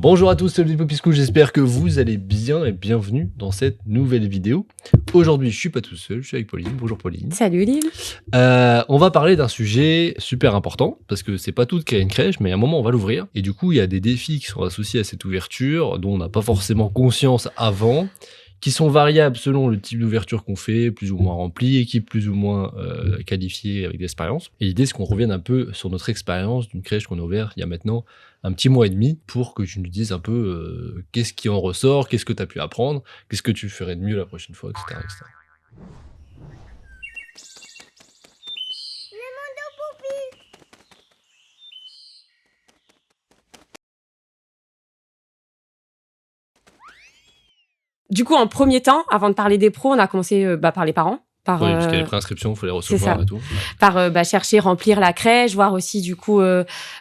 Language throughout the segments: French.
Bonjour à tous, c'est le Poppy School, j'espère que vous allez bien et bienvenue dans cette nouvelle vidéo. Aujourd'hui, je suis pas tout seul, je suis avec Pauline. Bonjour Pauline. Salut Olive. On va parler d'un sujet super important, parce que c'est pas tout de créer une crèche, mais à un moment on va l'ouvrir. Et du coup, il y a des défis qui sont associés à cette ouverture, dont on n'a pas forcément conscience avant, qui sont variables selon le type d'ouverture qu'on fait, plus ou moins remplie, équipe plus ou moins qualifiée avec d'expérience. Et l'idée, c'est qu'on revienne un peu sur notre expérience d'une crèche qu'on a ouverte il y a maintenant un petit mois et demi, pour que tu nous dises un peu qu'est-ce qui en ressort, qu'est-ce que tu as pu apprendre, qu'est-ce que tu ferais de mieux la prochaine fois, etc. etc. Du coup, en premier temps, avant de parler des pros, on a commencé par les parents. Oui, parce qu'il y a les préinscriptions, il faut les recevoir et tout. Par chercher, remplir la crèche, voir aussi du coup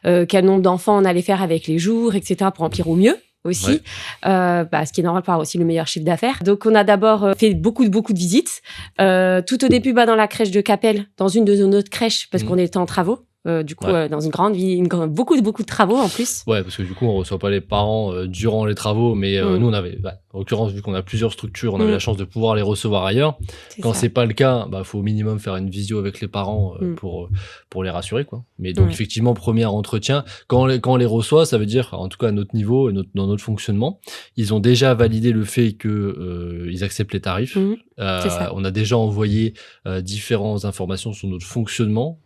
quel nombre d'enfants on allait faire avec les jours, etc. pour remplir au mieux aussi. Ouais. Ce qui est normal pour avoir aussi le meilleur chiffre d'affaires. Donc, on a d'abord fait beaucoup de visites. Tout au début, dans la crèche de Capelle, dans une de nos autres crèches, parce qu'on était en travaux. Dans une grande ville, beaucoup de travaux en plus. Ouais, parce que du coup, on reçoit pas les parents durant les travaux, mais nous, on avait, en l'occurrence, vu qu'on a plusieurs structures, on avait la chance de pouvoir les recevoir ailleurs. Quand c'est pas le cas, faut au minimum faire une visio avec les parents pour les rassurer, quoi. Mais donc, effectivement, premier entretien, quand on les reçoit, ça veut dire, en tout cas à notre niveau, dans notre fonctionnement, ils ont déjà validé le fait que ils acceptent les tarifs. On a déjà envoyé différentes informations sur notre fonctionnement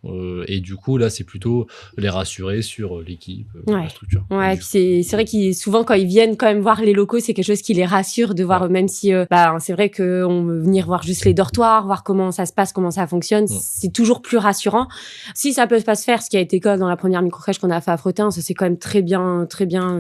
et du coup, là, c'est plutôt les rassurer sur l'équipe, la structure. Ouais, et puis c'est vrai qu'ils souvent quand ils viennent quand même voir les locaux, c'est quelque chose qui les rassure de voir, même si c'est vrai qu'on veut venir voir juste les dortoirs, voir comment ça se passe, comment ça fonctionne, c'est toujours plus rassurant. Si ça peut pas se faire, ce qui a été cas dans la première microcrèche qu'on a fait à Fretin, ça s'est quand même très bien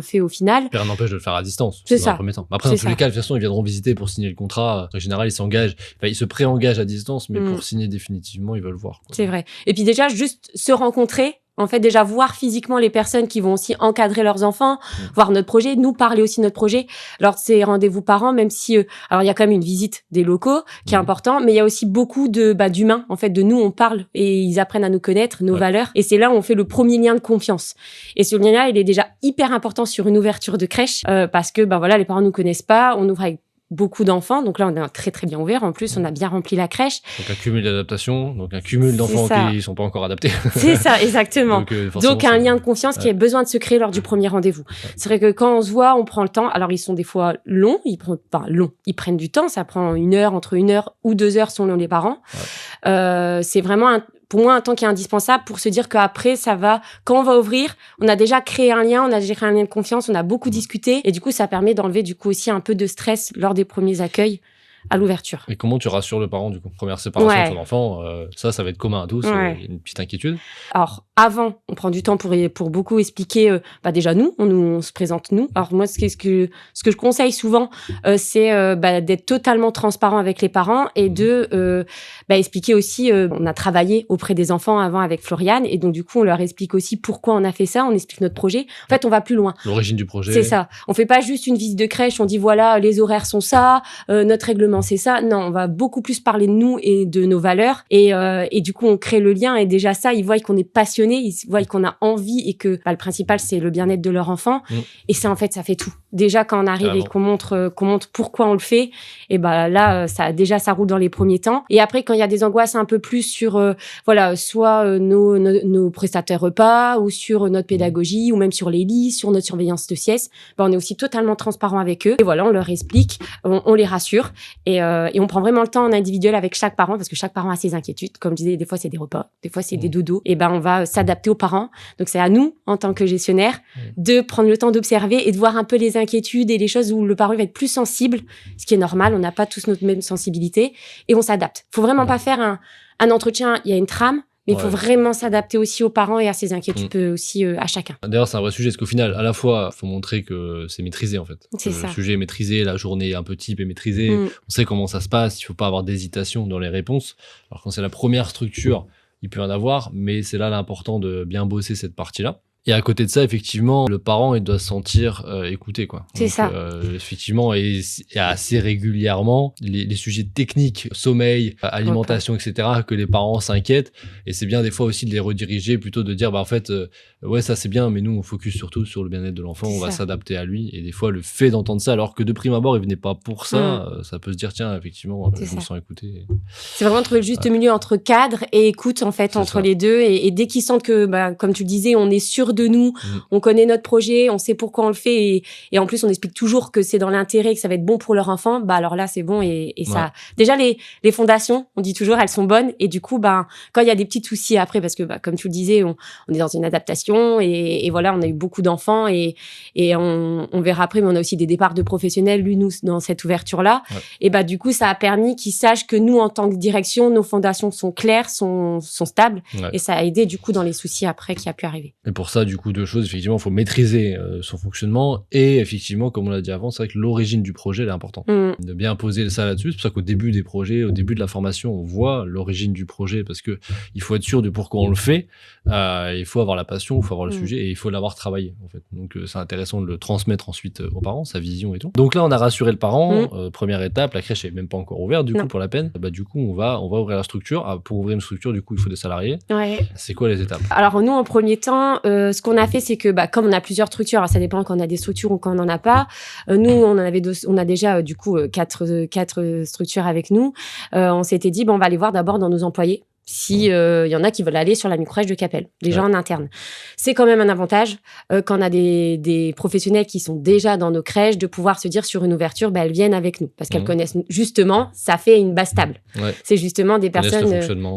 fait au final. Rien n'empêche de le faire à distance. C'est ça. Dans le premier temps. Après, dans tous les cas, de toute façon, ils viendront visiter pour signer le contrat. En général, ils s'engagent, ils se pré-engagent à distance, mais pour signer définitivement, ils veulent voir, quoi. C'est vrai. Et puis déjà, juste se rencontrer, en fait, déjà voir physiquement les personnes qui vont aussi encadrer leurs enfants, voir notre projet, nous parler aussi de notre projet lors de ces rendez-vous parents, même si, alors il y a quand même une visite des locaux qui est important, mais il y a aussi beaucoup d'humains, en fait, de nous, on parle et ils apprennent à nous connaître, nos valeurs. Et c'est là où on fait le premier lien de confiance. Et ce lien-là, il est déjà hyper important sur une ouverture de crèche, parce que, les parents nous connaissent pas, on ouvre avec beaucoup d'enfants, donc là on est très bien ouvert, en plus on a bien rempli la crèche. Donc un cumul d'adaptation, donc un cumul d'enfants qui sont pas encore adaptés. C'est ça, exactement. Donc un lien de confiance qui a besoin de se créer lors du premier rendez-vous. C'est vrai que quand on se voit, on prend le temps, alors ils sont des fois longs, ils prennent du temps, ça prend entre 1 heure ou 2 heures selon les parents. C'est vraiment pour moi un temps qui est indispensable pour se dire qu'après ça va, quand on va ouvrir, on a déjà créé un lien, on a déjà créé un lien de confiance, on a beaucoup discuté et du coup ça permet d'enlever du coup aussi un peu de stress lors des premiers accueils à l'ouverture. Et comment tu rassures le parent du coup? Première séparation de ton enfant, ça va être commun à tous, une petite inquiétude. Alors avant, on prend du temps pour beaucoup expliquer, déjà on se présente nous. Alors moi ce que je conseille souvent, c'est d'être totalement transparent avec les parents et de expliquer aussi, on a travaillé auprès des enfants avant avec Floriane et donc du coup on leur explique aussi pourquoi on a fait ça, on explique notre projet. En fait, on va plus loin. L'origine du projet. C'est ça. On fait pas juste une visite de crèche, on dit voilà, les horaires sont ça, notre règlement c'est ça. Non, on va beaucoup plus parler de nous et de nos valeurs et du coup on crée le lien et déjà ça, ils voient qu'on est passionné, ils voient qu'on a envie et que le principal c'est le bien-être de leur enfant et ça en fait ça fait tout. Déjà quand on arrive et qu'on montre pourquoi on le fait, et là ça roule dans les premiers temps. Et après quand il y a des angoisses un peu plus sur soit nos prestataires repas ou sur notre pédagogie ou même sur les lits, sur notre surveillance de sieste, on est aussi totalement transparent avec eux et on leur explique, on les rassure et on prend vraiment le temps en individuel avec chaque parent parce que chaque parent a ses inquiétudes. Comme je disais, des fois c'est des repas, des fois c'est des dodos. Et on va s'adapter aux parents. Donc c'est à nous en tant que gestionnaire de prendre le temps d'observer et de voir un peu les inquiétudes et les choses où le parent va être plus sensible, ce qui est normal. On n'a pas tous notre même sensibilité et on s'adapte. Faut vraiment pas faire un entretien. Il y a une trame. Mais il faut vraiment s'adapter aussi aux parents et à ses inquiétudes aussi à chacun. D'ailleurs, c'est un vrai sujet, parce qu'au final, à la fois, il faut montrer que c'est maîtrisé, en fait. C'est ça. Le sujet est maîtrisé, la journée un peu type est maîtrisée, on sait comment ça se passe, il faut pas avoir d'hésitation dans les réponses. Alors quand c'est la première structure, il peut y en avoir, mais c'est là l'important de bien bosser cette partie-là. Et à côté de ça, effectivement, le parent, il doit se sentir écouté, quoi. C'est ça. Effectivement, et assez régulièrement, les sujets techniques, sommeil, alimentation, etc., que les parents s'inquiètent. Et c'est bien des fois aussi de les rediriger, plutôt de dire, bah en fait, ouais, ça c'est bien, mais nous on focus surtout sur le bien-être de l'enfant, on va s'adapter à lui. Et des fois, le fait d'entendre ça, alors que de prime abord, il venait pas pour ça, ça peut se dire, tiens, effectivement, je me sens écouté. C'est vraiment trouver le juste milieu entre cadre et écoute, en fait, entre les deux. Et dès qu'ils sentent que, bah, comme tu le disais, on est sûr de nous, on connaît notre projet, on sait pourquoi on le fait, et en plus on explique toujours que c'est dans l'intérêt, que ça va être bon pour leur enfant, bah alors là c'est bon, et ça. Déjà les fondations, on dit toujours, elles sont bonnes, et du coup, bah quand il y a des petits soucis après, parce que bah, comme tu le disais, on est dans une adaptation, et voilà, on a eu beaucoup d'enfants, et on verra après, mais on a aussi des départs de professionnels, nous dans cette ouverture là, et bah du coup ça a permis qu'ils sachent que nous en tant que direction, nos fondations sont claires, sont stables, et ça a aidé du coup dans les soucis après qui a pu arriver. Et pour ça, du coup, deux choses, effectivement, il faut maîtriser son fonctionnement, et effectivement, comme on l'a dit avant, c'est vrai que l'origine du projet, elle est importante. De bien poser ça là-dessus, c'est pour ça qu'au début des projets, au début de la formation, on voit l'origine du projet, parce que il faut être sûr de pourquoi on le fait, il faut avoir la passion, il faut avoir le sujet, et il faut l'avoir travaillé, en fait. Donc, c'est intéressant de le transmettre ensuite aux parents, sa vision et tout. Donc là, on a rassuré le parent, première étape, la crèche est même pas encore ouverte, du coup, pour la peine. Bah, du coup, on va ouvrir la structure. Pour ouvrir une structure, du coup, il faut des salariés. C'est quoi les étapes? Alors, nous, en premier temps, ce qu'on a fait, c'est que, bah, comme on a plusieurs structures, alors ça dépend quand on a des structures ou quand on n'en a pas. Nous, on a déjà, du coup, quatre structures avec nous. On s'était dit, bon, on va aller voir d'abord dans nos employés. Si y en a qui veulent aller sur la microcrèche de Capelle, déjà en interne. C'est quand même un avantage quand on a des professionnels qui sont déjà dans nos crèches, de pouvoir se dire sur une ouverture, bah, elles viennent avec nous, parce qu'elles connaissent justement, ça fait une base stable. C'est justement des personnes,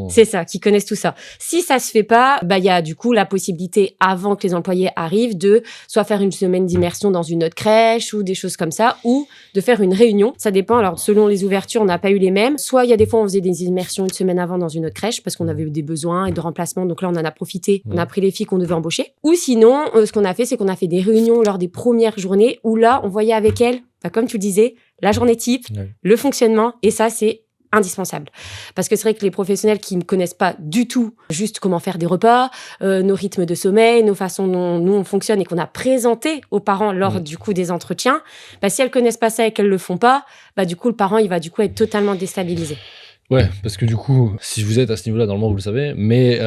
c'est ça, qui connaissent tout ça. Si ça se fait pas, bah il y a du coup la possibilité, avant que les employés arrivent, de soit faire une semaine d'immersion dans une autre crèche ou des choses comme ça, ou de faire une réunion. Ça dépend. Alors selon les ouvertures, on n'a pas eu les mêmes. Soit il y a des fois on faisait des immersions une semaine avant dans une autre crèche, parce qu'on avait eu des besoins et de remplacement. Donc là, on en a profité. On a pris les filles qu'on devait embaucher. Ou sinon, ce qu'on a fait, c'est qu'on a fait des réunions lors des premières journées où là, on voyait avec elles, bah, comme tu le disais, la journée type, le fonctionnement. Et ça, c'est indispensable. Parce que c'est vrai que les professionnels qui ne connaissent pas du tout juste comment faire des repas, nos rythmes de sommeil, nos façons dont nous on fonctionne et qu'on a présenté aux parents lors du coup des entretiens, bah, si elles connaissent pas ça et qu'elles le font pas, bah, du coup, le parent, il va du coup être totalement déstabilisé. Ouais, parce que du coup, si vous êtes à ce niveau-là, normalement, vous le savez, mais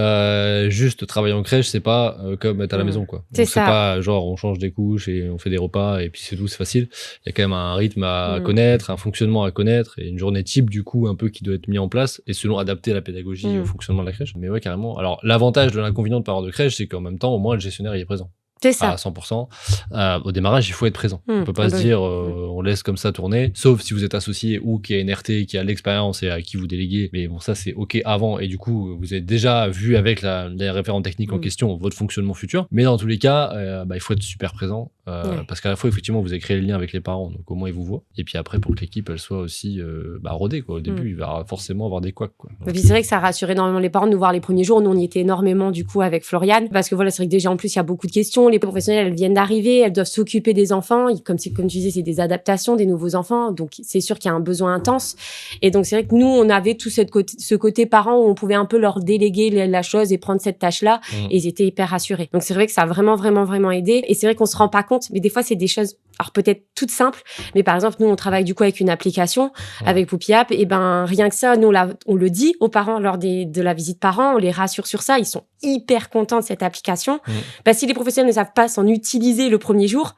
juste travailler en crèche, c'est pas comme être à la maison, quoi. C'est ça. Pas genre on change des couches et on fait des repas et puis c'est tout, c'est facile. Il y a quand même un rythme à connaître, un fonctionnement à connaître et une journée type, du coup, un peu qui doit être mis en place et selon adapter la pédagogie au fonctionnement de la crèche. Mais ouais, carrément. Alors, l'avantage de l'inconvénient de pas avoir de crèche, c'est qu'en même temps, au moins, le gestionnaire, il est présent. C'est ça. À 100%. Au démarrage, il faut être présent. On peut pas se dire, on laisse comme ça tourner, sauf si vous êtes associé ou qu'il y a une RT qui a l'expérience et à qui vous déléguez. Mais bon, ça, c'est OK avant. Et du coup, vous avez déjà vu avec les référents techniques en question votre fonctionnement futur. Mais dans tous les cas, il faut être super présent. Parce qu'à la fois, effectivement, vous avez créé le lien avec les parents, donc au moins ils vous voient. Et puis après, pour que l'équipe, elle soit aussi rodée, quoi. Au début, il va forcément avoir des couacs, quoi. Et puis c'est vrai que ça rassure énormément les parents de nous voir les premiers jours. Nous, on y était énormément, du coup, avec Floriane. Parce que voilà, c'est vrai que déjà, en plus, il y a beaucoup de questions. Les professionnels, elles viennent d'arriver, elles doivent s'occuper des enfants. Comme tu disais, c'est des adaptations, des nouveaux enfants. Donc, c'est sûr qu'il y a un besoin intense. Et donc, c'est vrai que nous, on avait tout ce côté parent où on pouvait un peu leur déléguer la chose et prendre cette tâche-là. Et ils étaient hyper rassurés. Donc, c'est vrai que ça a vraiment, vraiment, vraiment aidé. Et c'est vrai qu'on se rend pas compte, mais des fois, c'est des choses, alors peut-être toutes simples, mais par exemple, nous, on travaille du coup avec une application, avec Poupy App, et ben, rien que ça, nous, on le dit aux parents lors de la visite parents, on les rassure sur ça, ils sont hyper contents de cette application. Bah, si les professionnels ne savent pas s'en utiliser le premier jour,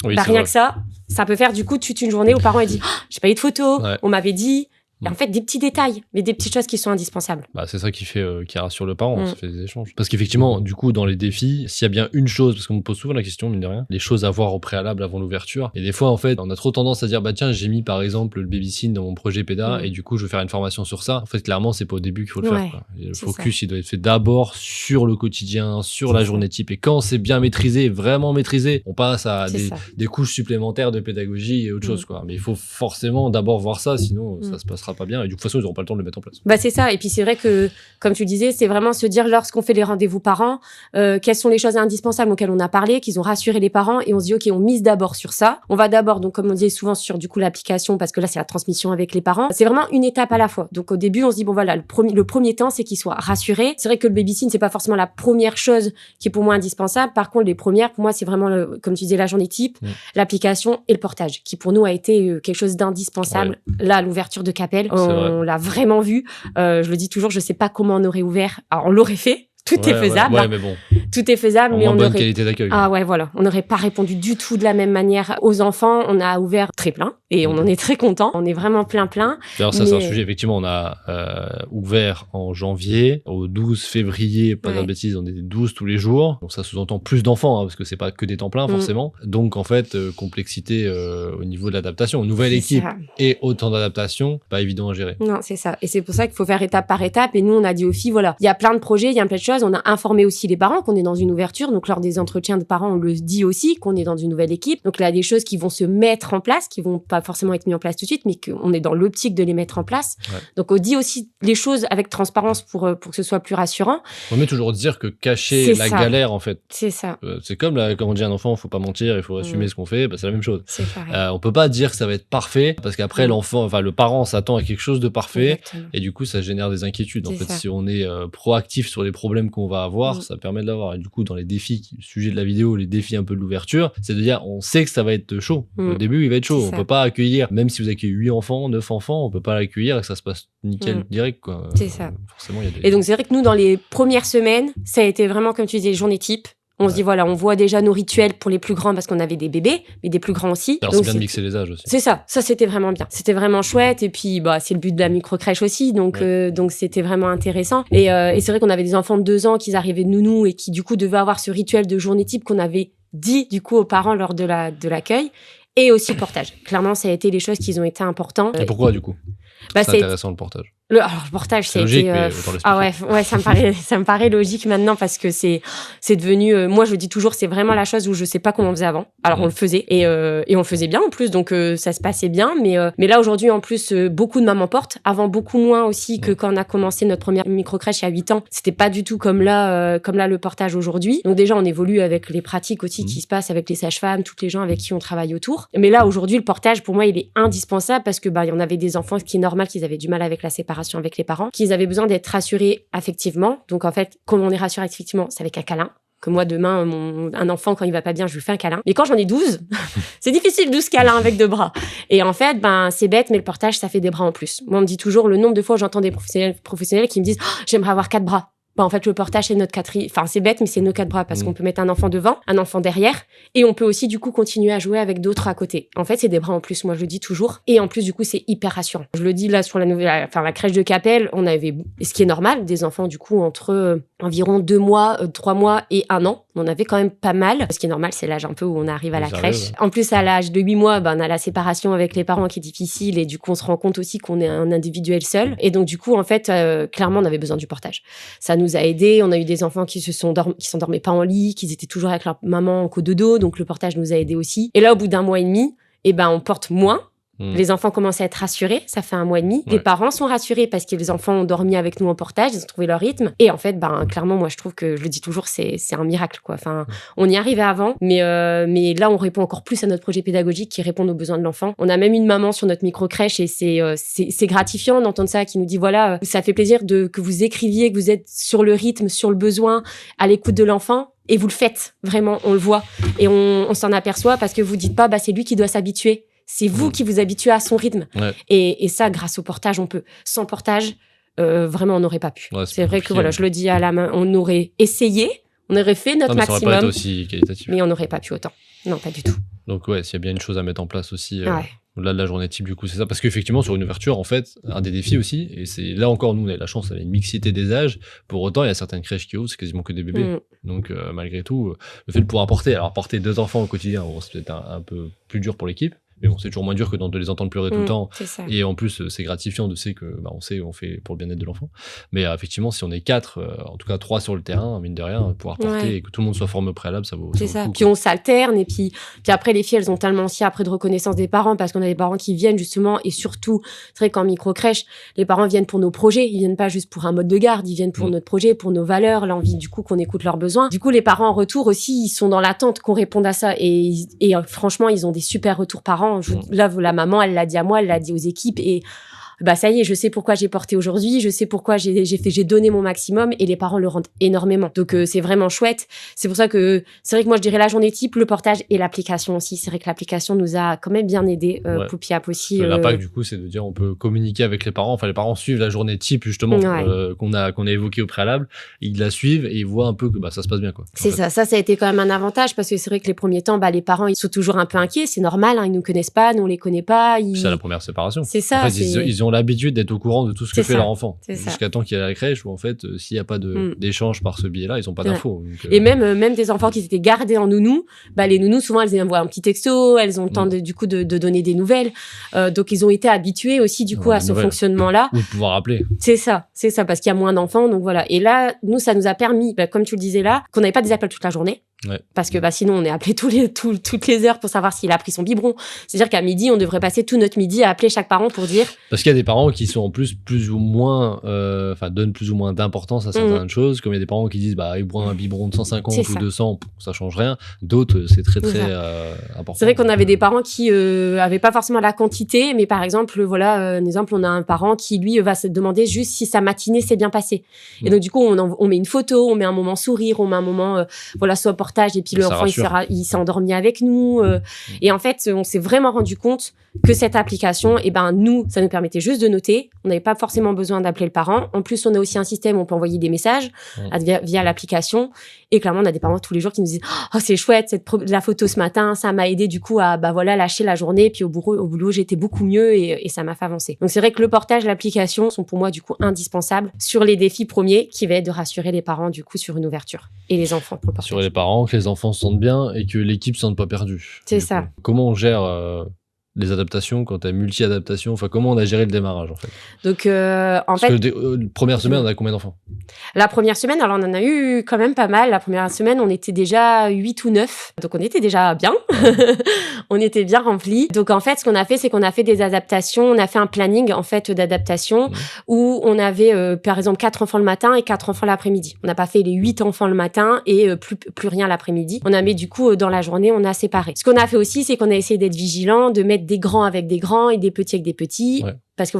bah, rien que ça peut faire du coup toute une journée où les parents ils disent j'ai pas eu de photos, on m'avait dit. Et en fait, des petits détails, mais des petites choses qui sont indispensables. Bah, c'est ça qui fait, qui rassure le parent, ça fait des échanges. Parce qu'effectivement, du coup, dans les défis, s'il y a bien une chose, parce qu'on me pose souvent la question, mine de rien, les choses à voir au préalable avant l'ouverture. Et des fois, en fait, on a trop tendance à dire, bah, tiens, j'ai mis, par exemple, le baby-scene dans mon projet PEDA, et du coup, je veux faire une formation sur ça. En fait, clairement, c'est pas au début qu'il faut le faire, quoi. Le focus, il doit être fait d'abord sur le quotidien, sur la journée type. Et quand c'est bien maîtrisé, vraiment maîtrisé, on passe à des couches supplémentaires de pédagogie et autre chose, quoi. Mais il faut forcément d'abord voir ça, sinon, ça se passera sera pas bien et de toute façon ils n'auront pas le temps de le mettre en place. Bah c'est ça, et puis c'est vrai que comme tu disais, c'est vraiment se dire lorsqu'on fait les rendez-vous parents, quelles sont les choses indispensables auxquelles on a parlé, qu'ils ont rassuré les parents, et on se dit ok, on mise d'abord sur ça. On va d'abord, donc comme on disait souvent, sur du coup l'application, parce que là c'est la transmission avec les parents. C'est vraiment une étape à la fois. Donc au début on se dit bon voilà, le premier temps c'est qu'ils soient rassurés. C'est vrai que le babysitting c'est pas forcément la première chose qui est pour moi indispensable. Par contre les premières pour moi c'est vraiment comme tu disais la journée type, l'application et le portage qui pour nous a été quelque chose d'indispensable. Là l'ouverture de Capelle, on l'a vraiment vu. Je le dis toujours, je sais pas comment on aurait ouvert. Alors, on l'aurait fait. Tout est faisable. Ouais, mais bon. Tout est faisable, mais on bonne aurait... qualité d'accueil. Ah ouais, voilà. On n'aurait pas répondu du tout de la même manière aux enfants. On a ouvert très plein et on en est très content. On est vraiment plein. Alors ça, c'est un sujet. Effectivement, on a ouvert en janvier. Au 12 février, pas de bêtises, on était 12 tous les jours. Donc ça sous-entend plus d'enfants, parce que c'est pas que des temps pleins, forcément. Donc en fait, complexité au niveau de l'adaptation. Nouvelle équipe et autant d'adaptation, pas évident à gérer. Non, c'est ça. Et c'est pour ça qu'il faut faire étape par étape. Et nous, on a dit aux filles, voilà, il y a plein de projets, il y a plein de choses. On a informé aussi les parents qu'on est dans une ouverture. Donc, lors des entretiens de parents, on le dit aussi qu'on est dans une nouvelle équipe. Donc, là, il y a des choses qui vont se mettre en place, qui vont pas forcément être mises en place tout de suite, mais qu'on est dans l'optique de les mettre en place. Donc, on dit aussi les choses avec transparence pour que ce soit plus rassurant. On met toujours dire que cacher la galère, en fait. C'est ça. C'est comme quand on dit à un enfant, il faut pas mentir, il faut assumer ce qu'on fait. Bah, c'est la même chose. C'est pareil. On peut pas dire que ça va être parfait parce qu'après, le parent s'attend à quelque chose de parfait. Exactement. Et du coup, ça génère des inquiétudes. En fait, ça. si on est proactif sur les problèmes qu'on va avoir, ça permet de l'avoir. Et du coup, dans les défis, sujet de la vidéo, les défis un peu de l'ouverture, c'est de dire, on sait que ça va être chaud. Au début, il va être chaud. On peut pas accueillir, même si vous accueillez 8 enfants, 9 enfants, on peut pas l'accueillir et que ça se passe nickel direct, quoi. C'est ça. Forcément, il y a des... Et donc, c'est vrai que nous, dans les premières semaines, ça a été vraiment, comme tu disais, journée type. On se dit, voilà, on voit déjà nos rituels pour les plus grands parce qu'on avait des bébés, mais des plus grands aussi. Alors, c'est bien de mixer les âges aussi. C'est ça. Ça, c'était vraiment bien. C'était vraiment chouette. Et puis, c'est le but de la micro-crèche aussi. Donc c'était vraiment intéressant. Et c'est vrai qu'on avait des enfants de 2 ans qui arrivaient de nounou et qui, du coup, devaient avoir ce rituel de journée type qu'on avait dit, du coup, aux parents lors de l'accueil. Et aussi le portage. Clairement, ça a été les choses qui ont été importantes. Et pourquoi, du coup? C'est intéressant, le portage. Le portage, c'est logique, mais ça me paraît logique maintenant parce que c'est devenu, moi je dis toujours, c'est vraiment la chose où je sais pas comment on faisait avant. Alors on le faisait et on le faisait bien en plus, donc ça se passait bien. Mais là aujourd'hui en plus, beaucoup de mamans portent. Avant beaucoup moins aussi que quand on a commencé notre première micro-crèche à 8 ans. C'était pas du tout comme là le portage aujourd'hui. Donc déjà on évolue avec les pratiques aussi qui se passent avec les sages-femmes, toutes les gens avec qui on travaille autour. Mais là aujourd'hui le portage pour moi il est indispensable parce que il y en avait des enfants qui est normal qu'ils avaient du mal avec la séparation avec les parents, qu'ils avaient besoin d'être rassurés affectivement. Donc en fait, comment on est rassuré affectivement, c'est avec un câlin. Que moi, demain, un enfant, quand il va pas bien, je lui fais un câlin. Mais quand j'en ai 12, c'est difficile, 12 câlins avec 2 bras. Et en fait, c'est bête, mais le portage, ça fait des bras en plus. Moi, on me dit toujours le nombre de fois où j'entends des professionnels qui me disent j'aimerais avoir 4 bras. En fait, le portage, c'est notre 4... Enfin, c'est bête, mais c'est nos 4 bras parce qu'on peut mettre un enfant devant, un enfant derrière, et on peut aussi, du coup, continuer à jouer avec d'autres à côté. En fait, c'est des bras en plus, moi, je le dis toujours. Et en plus, du coup, c'est hyper rassurant. Je le dis là sur la crèche de Capelle, on avait, ce qui est normal, des enfants, du coup, entre environ 2 mois, 3 mois et 1 an. On avait quand même pas mal. Ce qui est normal, c'est l'âge un peu où on arrive à la crèche. En plus, à l'âge de 8 mois, on a la séparation avec les parents qui est difficile et du coup, on se rend compte aussi qu'on est un individuel seul. Et donc, du coup, en fait, clairement, on avait besoin du portage. Ça nous a aidés. On a eu des enfants qui s'endormaient pas en lit, qui étaient toujours avec leur maman en cododo. Donc, le portage nous a aidés aussi. Et là, au bout d'1 mois et demi, on porte moins. Les enfants commencent à être rassurés, ça fait 1 mois et demi. Les parents sont rassurés parce que les enfants ont dormi avec nous en portage, ils ont trouvé leur rythme. Et en fait, clairement, moi, je trouve que, je le dis toujours, c'est un miracle, quoi. Enfin, on y arrivait avant, mais là, on répond encore plus à notre projet pédagogique qui répond aux besoins de l'enfant. On a même une maman sur notre micro-crèche et c'est gratifiant d'entendre ça, qui nous dit, voilà, ça fait plaisir que vous écriviez, que vous êtes sur le rythme, sur le besoin, à l'écoute de l'enfant. Et vous le faites, vraiment, on le voit. Et on s'en aperçoit parce que vous dites pas, c'est lui qui doit s'habituer. C'est vous qui vous habituez à son rythme. Ouais. Et ça, grâce au portage, on peut. Sans portage, vraiment, on n'aurait pas pu. Ouais, c'est vrai que voilà, je le dis à la main, on aurait essayé, on aurait fait notre maximum. Ça aurait pas été aussi qualitatif. Mais on n'aurait pas pu autant. Non, pas du tout. Donc s'il y a bien une chose à mettre en place aussi, au-delà de la journée type, du coup, c'est ça. Parce qu'effectivement, sur une ouverture, en fait, un des défis aussi, et c'est là encore, nous, on a la chance, il y a une mixité des âges. Pour autant, il y a certaines crèches qui ouvrent, c'est quasiment que des bébés. Donc, malgré tout, le fait de pouvoir porter 2 enfants au quotidien, c'est peut-être un peu plus dur pour l'équipe. Mais bon, c'est toujours moins dur que de les entendre pleurer tout le temps. C'est ça. Et en plus, c'est gratifiant de sais que, on fait pour le bien-être de l'enfant. Mais effectivement, si on est 4, en tout cas 3 sur le terrain, mine de rien, pouvoir porter et que tout le monde soit formé au préalable, ça vaut. C'est ça. Puis on s'alterne et puis après les filles, elles ont tellement aussi après de reconnaissance des parents parce qu'on a des parents qui viennent justement et surtout, c'est vrai qu'en micro-crèche, les parents viennent pour nos projets, ils viennent pas juste pour un mode de garde, ils viennent pour notre projet, pour nos valeurs, l'envie du coup qu'on écoute leurs besoins. Du coup, les parents en retour aussi, ils sont dans l'attente qu'on réponde à ça et franchement, ils ont des super retours parents. Là, la maman, elle l'a dit à moi, elle l'a dit aux équipes et ça y est, je sais pourquoi j'ai porté aujourd'hui, je sais pourquoi j'ai donné mon maximum et les parents le rendent énormément. Donc c'est vraiment chouette. C'est pour ça que c'est vrai que moi je dirais la journée type, le portage et l'application aussi. C'est vrai que l'application nous a quand même bien aidé. Poupi App aussi. L'impact du coup, c'est de dire on peut communiquer avec les parents. Enfin, les parents suivent la journée type justement qu'on a évoqué au préalable. Ils la suivent et ils voient un peu que ça se passe bien quoi. C'est ça a été quand même un avantage parce que c'est vrai que les premiers temps, les parents ils sont toujours un peu inquiets. C'est normal, ils nous connaissent pas, nous on les connaît pas. C'est la première séparation. C'est ça. En fait, ils ont l'habitude d'être au courant de tout ce que fait leur enfant. Jusqu'à temps qu'il y a la crèche où en fait, s'il n'y a pas d'échange par ce biais-là, ils n'ont pas d'infos. Et même des enfants qui étaient gardés en nounou, les nounous souvent elles envoient un petit texto, elles ont le temps de donner des nouvelles. Donc ils ont été habitués aussi du coup à ce fonctionnement-là. Ou de pouvoir appeler. C'est ça parce qu'il y a moins d'enfants. Donc voilà. Et là, nous ça nous a permis, comme tu le disais là, qu'on n'avait pas des appels toute la journée. Parce que sinon on est appelé toutes les heures pour savoir s'il a pris son biberon. C'est-à-dire qu'à midi on devrait passer tout notre midi à appeler chaque parent pour dire. Parce qu'il y a des parents qui sont en plus ou moins donnent plus ou moins d'importance à certaines choses, comme il y a des parents qui disent il boit un biberon de 150 ou 200, ça change rien. D'autres c'est très important. C'est vrai qu'on avait des parents qui avaient pas forcément la quantité, mais par exemple un exemple, on a un parent qui lui va se demander juste si sa matinée s'est bien passée. Et donc du coup on met une photo, on met un moment sourire, on met un moment soit portage et puis l'enfant il s'est endormi avec nous et en fait on s'est vraiment rendu compte que cette application nous ça nous permettait juste de noter, on n'avait pas forcément besoin d'appeler le parent. En plus on a aussi un système où on peut envoyer des messages via l'application et clairement on a des parents tous les jours qui nous disent c'est chouette la photo ce matin, ça m'a aidé du coup à lâcher la journée, puis au boulot j'étais beaucoup mieux et ça m'a fait avancer. Donc c'est vrai que le portage, l'application sont pour moi du coup indispensables sur les défis premiers qui va être de rassurer les parents du coup sur une ouverture et les enfants pour le portage. Rassurer les parents, que les enfants se sentent bien et que l'équipe se sente pas perdue. C'est ça. Comment on gère les adaptations quand t'as multi-adaptation, comment on a géré le démarrage en fait? Donc première semaine on a combien d'enfants? La première semaine, alors on en a eu quand même pas mal. La première semaine on était déjà 8 ou 9, donc on était déjà bien. On était bien remplis. Donc en fait ce qu'on a fait, c'est qu'on a fait des adaptations, on a fait un planning en fait d'adaptation où on avait par exemple 4 enfants le matin et 4 enfants l'après-midi. On n'a pas fait les 8 enfants le matin et plus rien l'après-midi. On a mis du coup dans la journée, on a séparé. Ce qu'on a fait aussi, c'est qu'on a essayé d'être vigilant, de mettre des grands avec des grands et des petits avec des petits. Parce que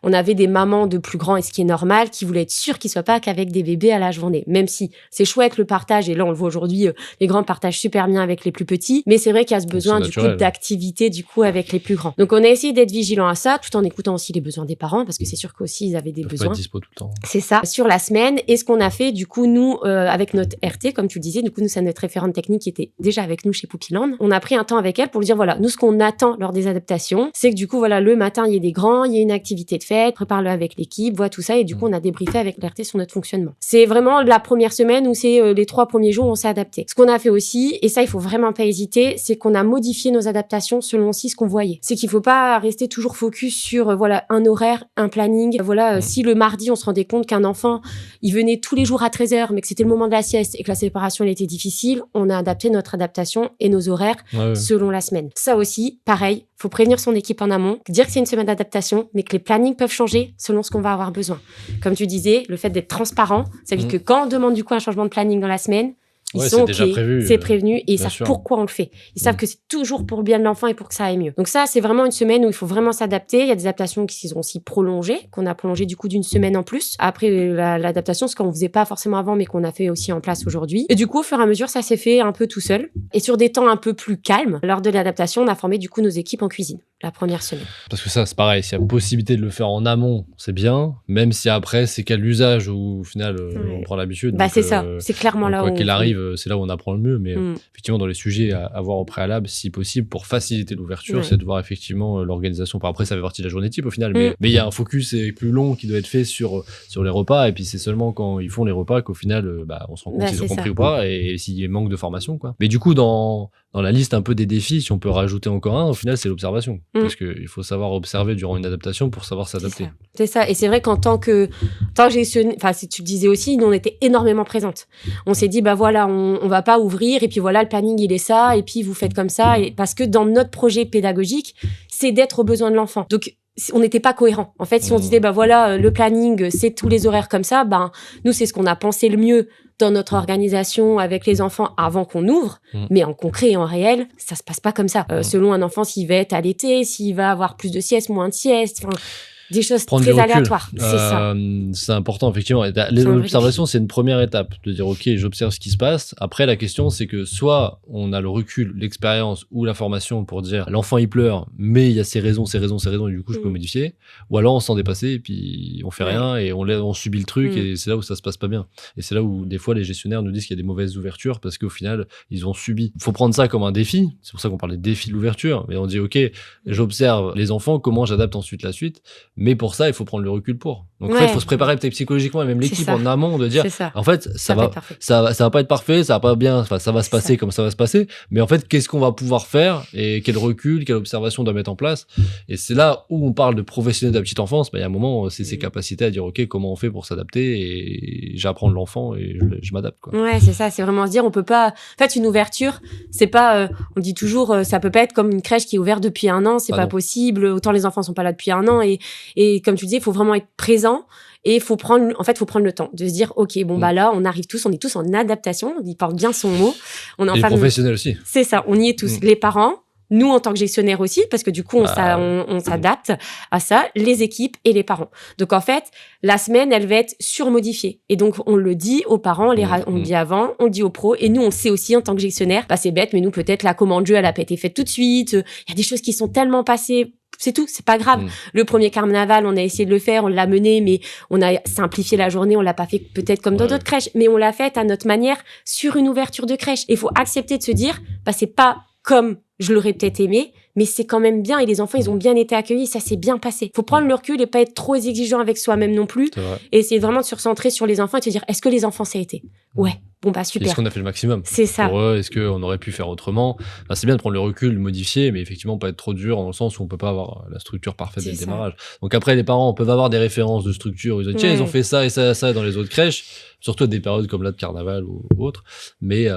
on avait des mamans de plus grands, et ce qui est normal, qui voulaient être sûres qu'ils soient pas qu'avec des bébés à la journée. Même si c'est chouette le partage, et là on le voit aujourd'hui, les grands partagent super bien avec les plus petits, mais c'est vrai qu'il y a ce besoin du coup d'activité du coup avec les plus grands. Donc on a essayé d'être vigilant à ça, tout en écoutant aussi les besoins des parents, parce que c'est sûr qu'aussi ils avaient des besoins. Pas être dispo tout le temps. C'est ça. Sur la semaine, et ce qu'on a fait du coup nous avec notre RT, comme tu le disais, du coup nous c'est notre référente technique qui était déjà avec nous chez Poupyland. On a pris un temps avec elle pour lui dire nous ce qu'on attend lors des adaptations, c'est que du coup le matin il y ait des grands, il y ait une activité de fête, prépare-le avec l'équipe, vois tout ça, et du coup on a débriefé avec l'RT sur notre fonctionnement. C'est vraiment la première semaine où c'est les 3 premiers jours où on s'est adapté. Ce qu'on a fait aussi, et ça il faut vraiment pas hésiter, c'est qu'on a modifié nos adaptations selon aussi ce qu'on voyait. C'est qu'il faut pas rester toujours focus sur un horaire, un planning. Si le mardi on se rendait compte qu'un enfant il venait tous les jours à 13h mais que c'était le moment de la sieste et que la séparation elle était difficile, on a adapté notre adaptation et nos horaires selon la semaine. Ça aussi, pareil, faut prévenir son équipe en amont, dire que c'est une semaine d'adaptation, mais que les plannings peuvent changer selon ce qu'on va avoir besoin. Comme tu disais, le fait d'être transparent, ça veut dire que quand on demande du coup un changement de planning dans la semaine, ils sont OK, c'est prévenu et ils savent pourquoi on le fait. Ils savent que c'est toujours pour le bien de l'enfant et pour que ça aille mieux. Donc ça, c'est vraiment une semaine où il faut vraiment s'adapter. Il y a des adaptations qui sont aussi prolongées, qu'on a prolongées du coup d'une semaine en plus. Après, l'adaptation, c'est qu'on faisait pas forcément avant, mais qu'on a fait aussi en place aujourd'hui. Et du coup, au fur et à mesure, ça s'est fait un peu tout seul. Et sur des temps un peu plus calmes, lors de l'adaptation, on a formé du coup nos équipes en cuisine la première semaine. Parce que ça, c'est pareil, s'il y a possibilité de le faire en amont, c'est bien, même si après, c'est qu'à l'usage où au final, on prend l'habitude. C'est ça, c'est clairement là où... Quoi qu'il arrive, c'est là où on apprend le mieux, mais effectivement, dans les sujets à voir au préalable, si possible, pour faciliter l'ouverture, c'est de voir effectivement l'organisation. Après, ça fait partie de la journée type au final, mais il y a un focus plus long qui doit être fait sur les repas, et puis c'est seulement quand ils font les repas qu'au final, on se rend compte s'ils ont compris ou pas, et s'il y a manque de formation, quoi. Mais du coup, dans dans la liste un peu des défis, si on peut rajouter encore un, au final, c'est l'observation. Parce qu'il faut savoir observer durant une adaptation pour savoir s'adapter. C'est ça. Et c'est vrai qu'en tant que gestionnaire, enfin, si tu le disais aussi, nous, on était énormément présentes. On s'est dit, bah voilà, on va pas ouvrir, et puis voilà, le planning, il est ça, et puis vous faites comme ça. Et parce que dans notre projet pédagogique, c'est d'être aux besoins de l'enfant. Donc, on n'était pas cohérent. En fait, si on disait, bah voilà, le planning, c'est tous les horaires comme ça, ben, nous, c'est ce qu'on a pensé le mieux dans notre organisation avec les enfants avant qu'on ouvre. Mais en concret et en réel, ça se passe pas comme ça. Selon un enfant, s'il va être allaité, s'il va avoir plus de siestes, moins de siestes, enfin, des choses très aléatoires. C'est ça. C'est important, effectivement. L'observation, c'est une première étape. De dire, OK, j'observe ce qui se passe. Après, la question, c'est que soit on a le recul, l'expérience ou la formation pour dire, l'enfant, il pleure, mais il y a ses raisons, et du coup, je peux modifier. Ou alors, on s'en dépasser et puis on fait rien et on subit le truc et c'est là où ça se passe pas bien. Et c'est là où, des fois, les gestionnaires nous disent qu'il y a des mauvaises ouvertures parce qu'au final, ils ont subi. Faut prendre ça comme un défi. C'est pour ça qu'on parle des défis de l'ouverture. Mais on dit, OK, j'observe les enfants, comment j'adapte ensuite la suite. Mais pour ça, il faut prendre le recul pour. Donc, en fait, il faut se préparer peut-être psychologiquement et même l'équipe en amont de dire, en fait, ça va pas être parfait, ça va pas bien, enfin, ça va se passer comme ça va se passer. Mais en fait, qu'est-ce qu'on va pouvoir faire et quel recul, quelle observation on doit mettre en place. Et c'est là où on parle de professionnels de la petite enfance. Il y a un moment, c'est ses capacités à dire, OK, comment on fait pour s'adapter et j'apprends de l'enfant et je m'adapte, quoi. Ouais, c'est ça. C'est vraiment se dire, on peut pas, en fait, une ouverture, c'est pas, on dit toujours, ça peut pas être comme une crèche qui est ouverte depuis 1 an, c'est pas possible. Autant les enfants sont pas là depuis 1 an et comme tu disais, il faut vraiment être présent et faut prendre le temps de se dire, OK, bon, bah là, on arrive tous, on est tous en adaptation, il porte bien son mot. On est en les professionnels aussi. C'est ça, on y est tous. Les parents, nous, en tant que gestionnaires aussi, parce que du coup, on s'adapte à ça, les équipes et les parents. Donc, en fait, la semaine, elle va être surmodifiée. Et donc, on le dit aux parents, on le dit avant, on le dit aux pros, et nous, on le sait aussi en tant que gestionnaire. Bah, c'est bête, mais nous, peut-être, la commande jeu, elle a pas été faite tout de suite. Il y a des choses qui sont tellement passées. C'est tout, c'est pas grave. Le premier carnaval, on a essayé de le faire, on l'a mené, mais on a simplifié la journée, on l'a pas fait peut-être comme dans d'autres crèches, mais on l'a fait à notre manière sur une ouverture de crèche. Et il faut accepter de se dire, bah, c'est pas comme je l'aurais peut-être aimé, mais c'est quand même bien et les enfants, ils ont bien été accueillis, ça s'est bien passé. Faut prendre le recul et pas être trop exigeant avec soi-même non plus et essayer vraiment de se recentrer sur les enfants et de se dire, est-ce que les enfants, ça a été? Ouais. Bon, bah, super. Est-ce qu'on a fait le maximum? C'est ça. Pour eux, est-ce qu'on aurait pu faire autrement? Bah, c'est bien de prendre le recul, de modifier, mais effectivement, pas être trop dur dans le sens où on peut pas avoir la structure parfaite dès le démarrage. Donc après, les parents peuvent avoir des références de structure. Ils disent, tiens, ils ont fait ça et ça et ça dans les autres crèches. Surtout à des périodes comme là de carnaval ou autre. Mais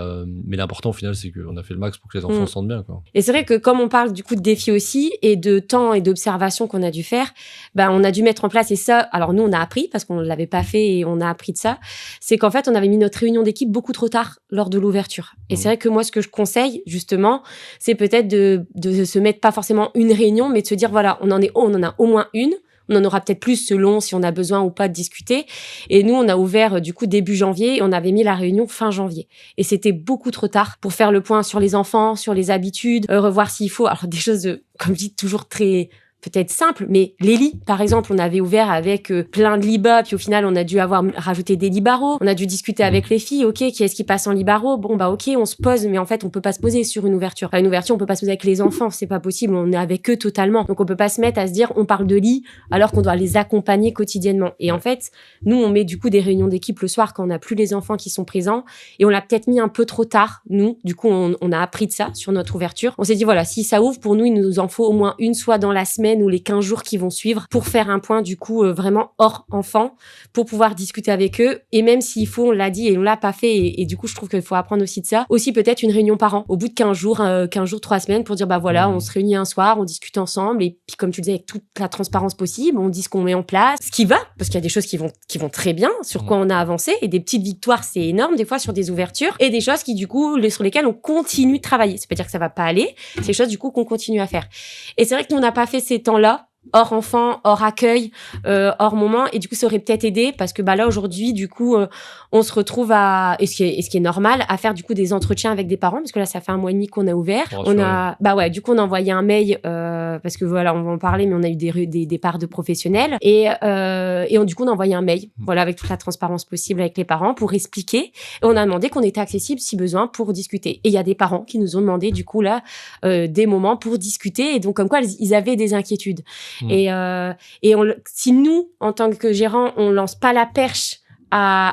l'important, au final, c'est qu'on a fait le max pour que les enfants se sentent bien, quoi. Et c'est vrai que comme on parle du coup de défis aussi et de temps et d'observation qu'on a dû faire, ben, on a dû mettre en place, et ça, alors nous, on a appris parce qu'on l'avait pas fait et on a appris de ça, c'est qu'en fait, on avait mis notre réunion d'équipe beaucoup trop tard lors de l'ouverture. Et c'est vrai que moi, ce que je conseille, justement, c'est peut-être de se mettre pas forcément une réunion, mais de se dire, voilà, on en a au moins une. On en aura peut-être plus selon si on a besoin ou pas de discuter. Et nous, on a ouvert du coup début janvier et on avait mis la réunion fin janvier. Et c'était beaucoup trop tard pour faire le point sur les enfants, sur les habitudes, revoir s'il faut. Alors des choses, comme je dis, toujours très peut-être simple, mais les lits, par exemple, on avait ouvert avec plein de lits bas, puis au final, on a dû rajouter des lits barreaux. On a dû discuter avec les filles, OK, qui est-ce qui passe en lit barreau? Bon, bah, OK, on se pose, mais en fait, on peut pas se poser sur une ouverture. Une ouverture, on peut pas se poser avec les enfants, c'est pas possible, on est avec eux totalement. Donc, on peut pas se mettre à se dire, on parle de lit, alors qu'on doit les accompagner quotidiennement. Et en fait, nous, on met du coup des réunions d'équipe le soir quand on n'a plus les enfants qui sont présents, et on l'a peut-être mis un peu trop tard, nous. Du coup, on a appris de ça sur notre ouverture. On s'est dit, voilà, si ça ouvre, pour nous, il nous en faut au moins une, soit dans la semaine ou les 15 jours qui vont suivre pour faire un point du coup vraiment hors enfant pour pouvoir discuter avec eux et même s'il faut, on l'a dit et on l'a pas fait et du coup je trouve qu'il faut apprendre aussi de ça, aussi peut-être une réunion par an au bout de 15 jours, 3 semaines pour dire bah voilà, on se réunit un soir, on discute ensemble et puis comme tu disais avec toute la transparence possible, on dit ce qu'on met en place, ce qui va parce qu'il y a des choses qui vont très bien, sur quoi on a avancé et des petites victoires c'est énorme des fois sur des ouvertures et des choses qui du coup sur lesquelles on continue de travailler. C'est pas dire que ça va pas aller, c'est des choses du coup qu'on continue à faire. Et c'est vrai que nous on n'a pas fait ces temps-là hors enfant, hors accueil, hors moment et du coup ça aurait peut-être aidé parce que bah là aujourd'hui du coup on se retrouve et ce qui est normal à faire du coup des entretiens avec des parents parce que là ça fait 1 mois et demi qu'on a ouvert. Du coup on a envoyé un mail parce que voilà on va en parler mais on a eu des départs de professionnels et du coup on a envoyé un mail voilà avec toute la transparence possible avec les parents pour expliquer et on a demandé qu'on était accessible si besoin pour discuter et il y a des parents qui nous ont demandé du coup là des moments pour discuter et donc comme quoi ils avaient des inquiétudes. Et si nous, en tant que gérants, on lance pas la perche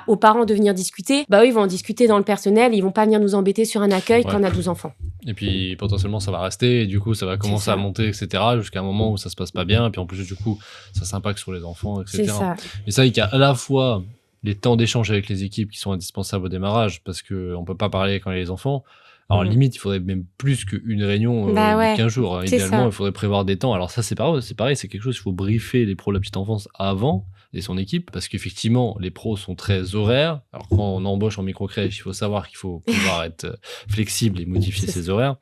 aux parents de venir discuter, bah eux, ils vont en discuter dans le personnel, ils vont pas venir nous embêter sur un accueil quand on a 12 enfants. Et puis potentiellement ça va rester, et du coup ça va commencer à monter, etc. jusqu'à un moment où ça se passe pas bien, et puis en plus du coup ça s'impacte sur les enfants, etc. C'est ça. Mais c'est vrai qu'il y a à la fois les temps d'échange avec les équipes qui sont indispensables au démarrage, parce qu'on peut pas parler quand il y a les enfants. Alors limite, il faudrait même plus qu'une réunion de 15 jours. Idéalement, il faudrait prévoir des temps. Alors ça, c'est pareil, c'est quelque chose, il faut briefer les pros de la petite enfance avant et son équipe, parce qu'effectivement, les pros sont très horaires. Alors quand on embauche en micro-crèche, il faut savoir qu'il faut pouvoir être flexible et modifier ses horaires.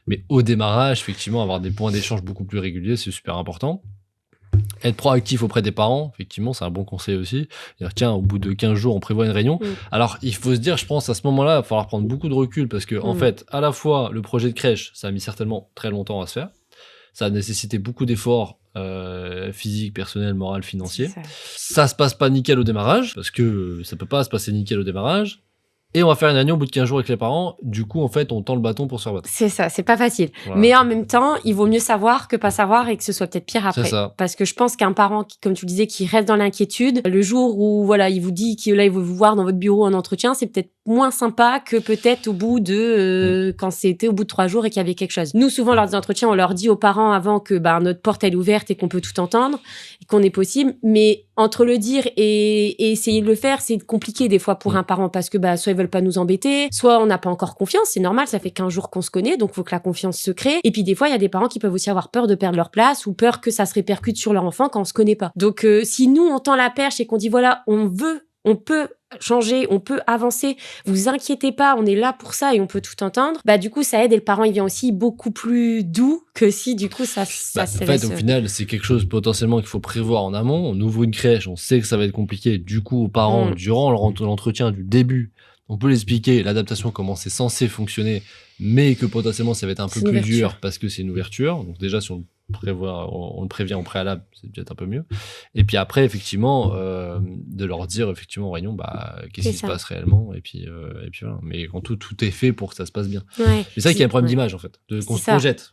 Mais au démarrage, effectivement, avoir des points d'échange beaucoup plus réguliers, c'est super important. Être proactif auprès des parents, effectivement, c'est un bon conseil aussi. Dire, tiens, au bout de 15 jours, on prévoit une réunion. Alors, il faut se dire, je pense, à ce moment-là, il va falloir prendre beaucoup de recul parce que, en fait, à la fois, le projet de crèche, ça a mis certainement très longtemps à se faire. Ça a nécessité beaucoup d'efforts physiques, personnels, moraux, financiers. Ça se passe pas nickel au démarrage parce que ça peut pas se passer nickel au démarrage. Et on va faire une réunion au bout de 15 jours avec les parents. Du coup, en fait, on tend le bâton pour se faire battre. C'est ça, c'est pas facile. Voilà. Mais en même temps, il vaut mieux savoir que pas savoir et que ce soit peut-être pire après. C'est ça. Parce que je pense qu'un parent, qui, comme tu le disais, qui reste dans l'inquiétude, le jour où voilà, il vous dit qu'il là, il veut vous voir dans votre bureau en entretien, c'est peut-être moins sympa que peut-être au bout de quand c'était au bout de 3 jours et qu'il y avait quelque chose. Nous, souvent, lors des entretiens, on leur dit aux parents avant que notre porte elle est ouverte et qu'on peut tout entendre, et qu'on est possible. Mais entre le dire et essayer de le faire, c'est compliqué des fois pour un parent parce que soit ils veulent pas nous embêter, soit on n'a pas encore confiance, c'est normal, ça fait 15 jours qu'on se connaît, donc faut que la confiance se crée. Et puis des fois, il y a des parents qui peuvent aussi avoir peur de perdre leur place ou peur que ça se répercute sur leur enfant quand on se connaît pas. Donc si nous on tend la perche et qu'on dit voilà, on peut changer, on peut avancer, vous inquiétez pas, on est là pour ça et on peut tout entendre, du coup ça aide et le parent il vient aussi beaucoup plus doux que si du coup ça en fait, au final, c'est quelque chose potentiellement qu'il faut prévoir en amont. On ouvre une crèche, on sait que ça va être compliqué, du coup aux parents, durant l'entretien du débble, on peut l'expliquer, l'adaptation, comment c'est censé fonctionner, mais que potentiellement ça va être un peu plus dur parce que c'est une ouverture. Donc déjà, si on le prévient au préalable, c'est peut-être un peu mieux. Et puis après, effectivement, de leur dire effectivement en réunion, qu'est-ce qui se passe réellement, et puis voilà. Mais quand tout est fait pour que ça se passe bien. Ouais, c'est ça qu'il y a un problème d'image en fait, qu'on se projette.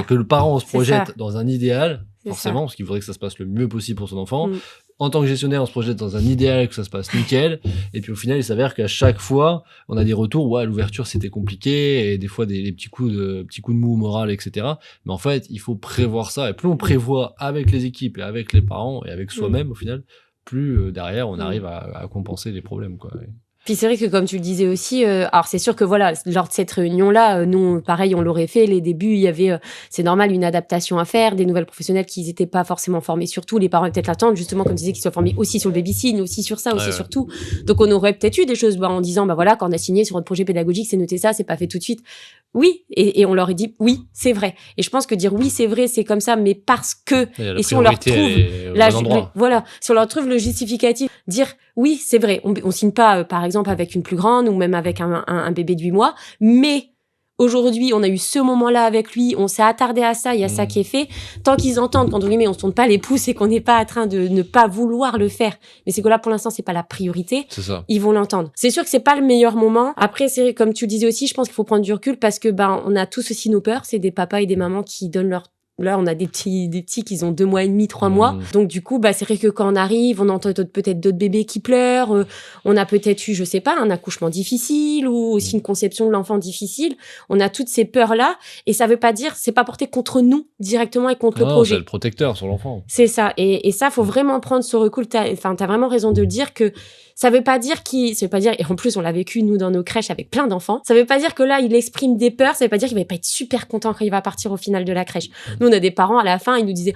Que le parent se projette dans un idéal, forcément, parce qu'il faudrait que ça se passe le mieux possible pour son enfant. En tant que gestionnaire, on se projette dans un idéal que ça se passe nickel. Et puis au final, il s'avère qu'à chaque fois, on a des retours. L'ouverture c'était compliqué et des fois des petits coups de mou moral, etc. Mais en fait, il faut prévoir ça. Et plus on prévoit avec les équipes et avec les parents et avec soi-même, au final, plus derrière on arrive à compenser les problèmes, quoi. Puis c'est vrai que comme tu le disais aussi, alors c'est sûr que voilà, lors de cette réunion-là, nous, pareil, on l'aurait fait. Les débuts, il y avait, c'est normal, une adaptation à faire, des nouvelles professionnelles qui n'étaient pas forcément formées sur tout. Les parents peut-être l'attendent, justement, comme tu disais, qu'ils soient formés aussi sur le babysitting, aussi sur ça, aussi sur tout. Donc on aurait peut-être eu des choses en disant, voilà, quand on a signé sur notre projet pédagogique, c'est noté ça, c'est pas fait tout de suite. Oui, et on leur a dit, oui, c'est vrai. Et je pense que dire oui, c'est vrai, c'est comme ça, mais parce que, et si on leur trouve, si on leur trouve le justificatif, dire oui, c'est vrai, on signe pas, par exemple, avec une plus grande ou même avec un bébé de 8 mois, mais aujourd'hui, on a eu ce moment-là avec lui, on s'est attardé à ça, il y a ça qui est fait. Tant qu'ils entendent, quand on se tourne pas les pouces et qu'on n'est pas en train de ne pas vouloir le faire, mais c'est que là, pour l'instant, c'est pas la priorité. C'est ça. Ils vont l'entendre. C'est sûr que c'est pas le meilleur moment. Après, c'est comme tu le disais aussi, je pense qu'il faut prendre du recul parce que on a tous aussi nos peurs. C'est des papas et des mamans qui donnent leur. Là, on a des petits qui ont 2 mois et demi, 3 mois. Donc, du coup, c'est vrai que quand on arrive, on entend peut-être d'autres bébés qui pleurent. On a peut-être eu, je sais pas, un accouchement difficile ou aussi une conception de l'enfant difficile. On a toutes ces peurs-là. Et ça veut pas dire, c'est pas porté contre nous directement et contre le projet. C'est le protecteur sur l'enfant. C'est ça. Et ça, faut vraiment prendre ce recul. T'as vraiment raison de le dire que ça veut pas dire et en plus, on l'a vécu, nous, dans nos crèches avec plein d'enfants. Ça veut pas dire que là, il exprime des peurs. Ça veut pas dire qu'il va pas être super content quand il va partir au final de la crèche. Nous, on a des parents, à la fin, ils nous disaient,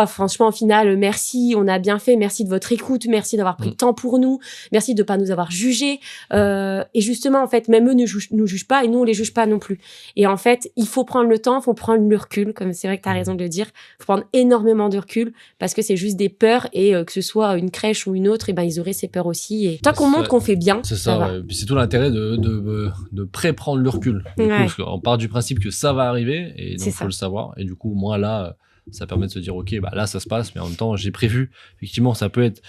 franchement, au final, merci, on a bien fait, merci de votre écoute, merci d'avoir pris le temps pour nous, merci de pas nous avoir jugés. Et justement, en fait, même eux nous jugent pas et nous, on les juge pas non plus. Et en fait, il faut prendre le temps, faut prendre le recul, comme c'est vrai que t'as raison de le dire. Faut prendre énormément de recul parce que c'est juste des peurs et que ce soit une crèche ou une autre, ils auraient ces peurs aussi. Et tant qu'on montre qu'on fait bien, c'est ça. Puis c'est tout l'intérêt de pré-prendre le recul. Du coup, on part du principe que ça va arriver et donc faut le savoir. Et du coup, moi là, Ça permet de se dire, ok, bah là, ça se passe, mais en même temps, j'ai prévu. Effectivement, ça peut être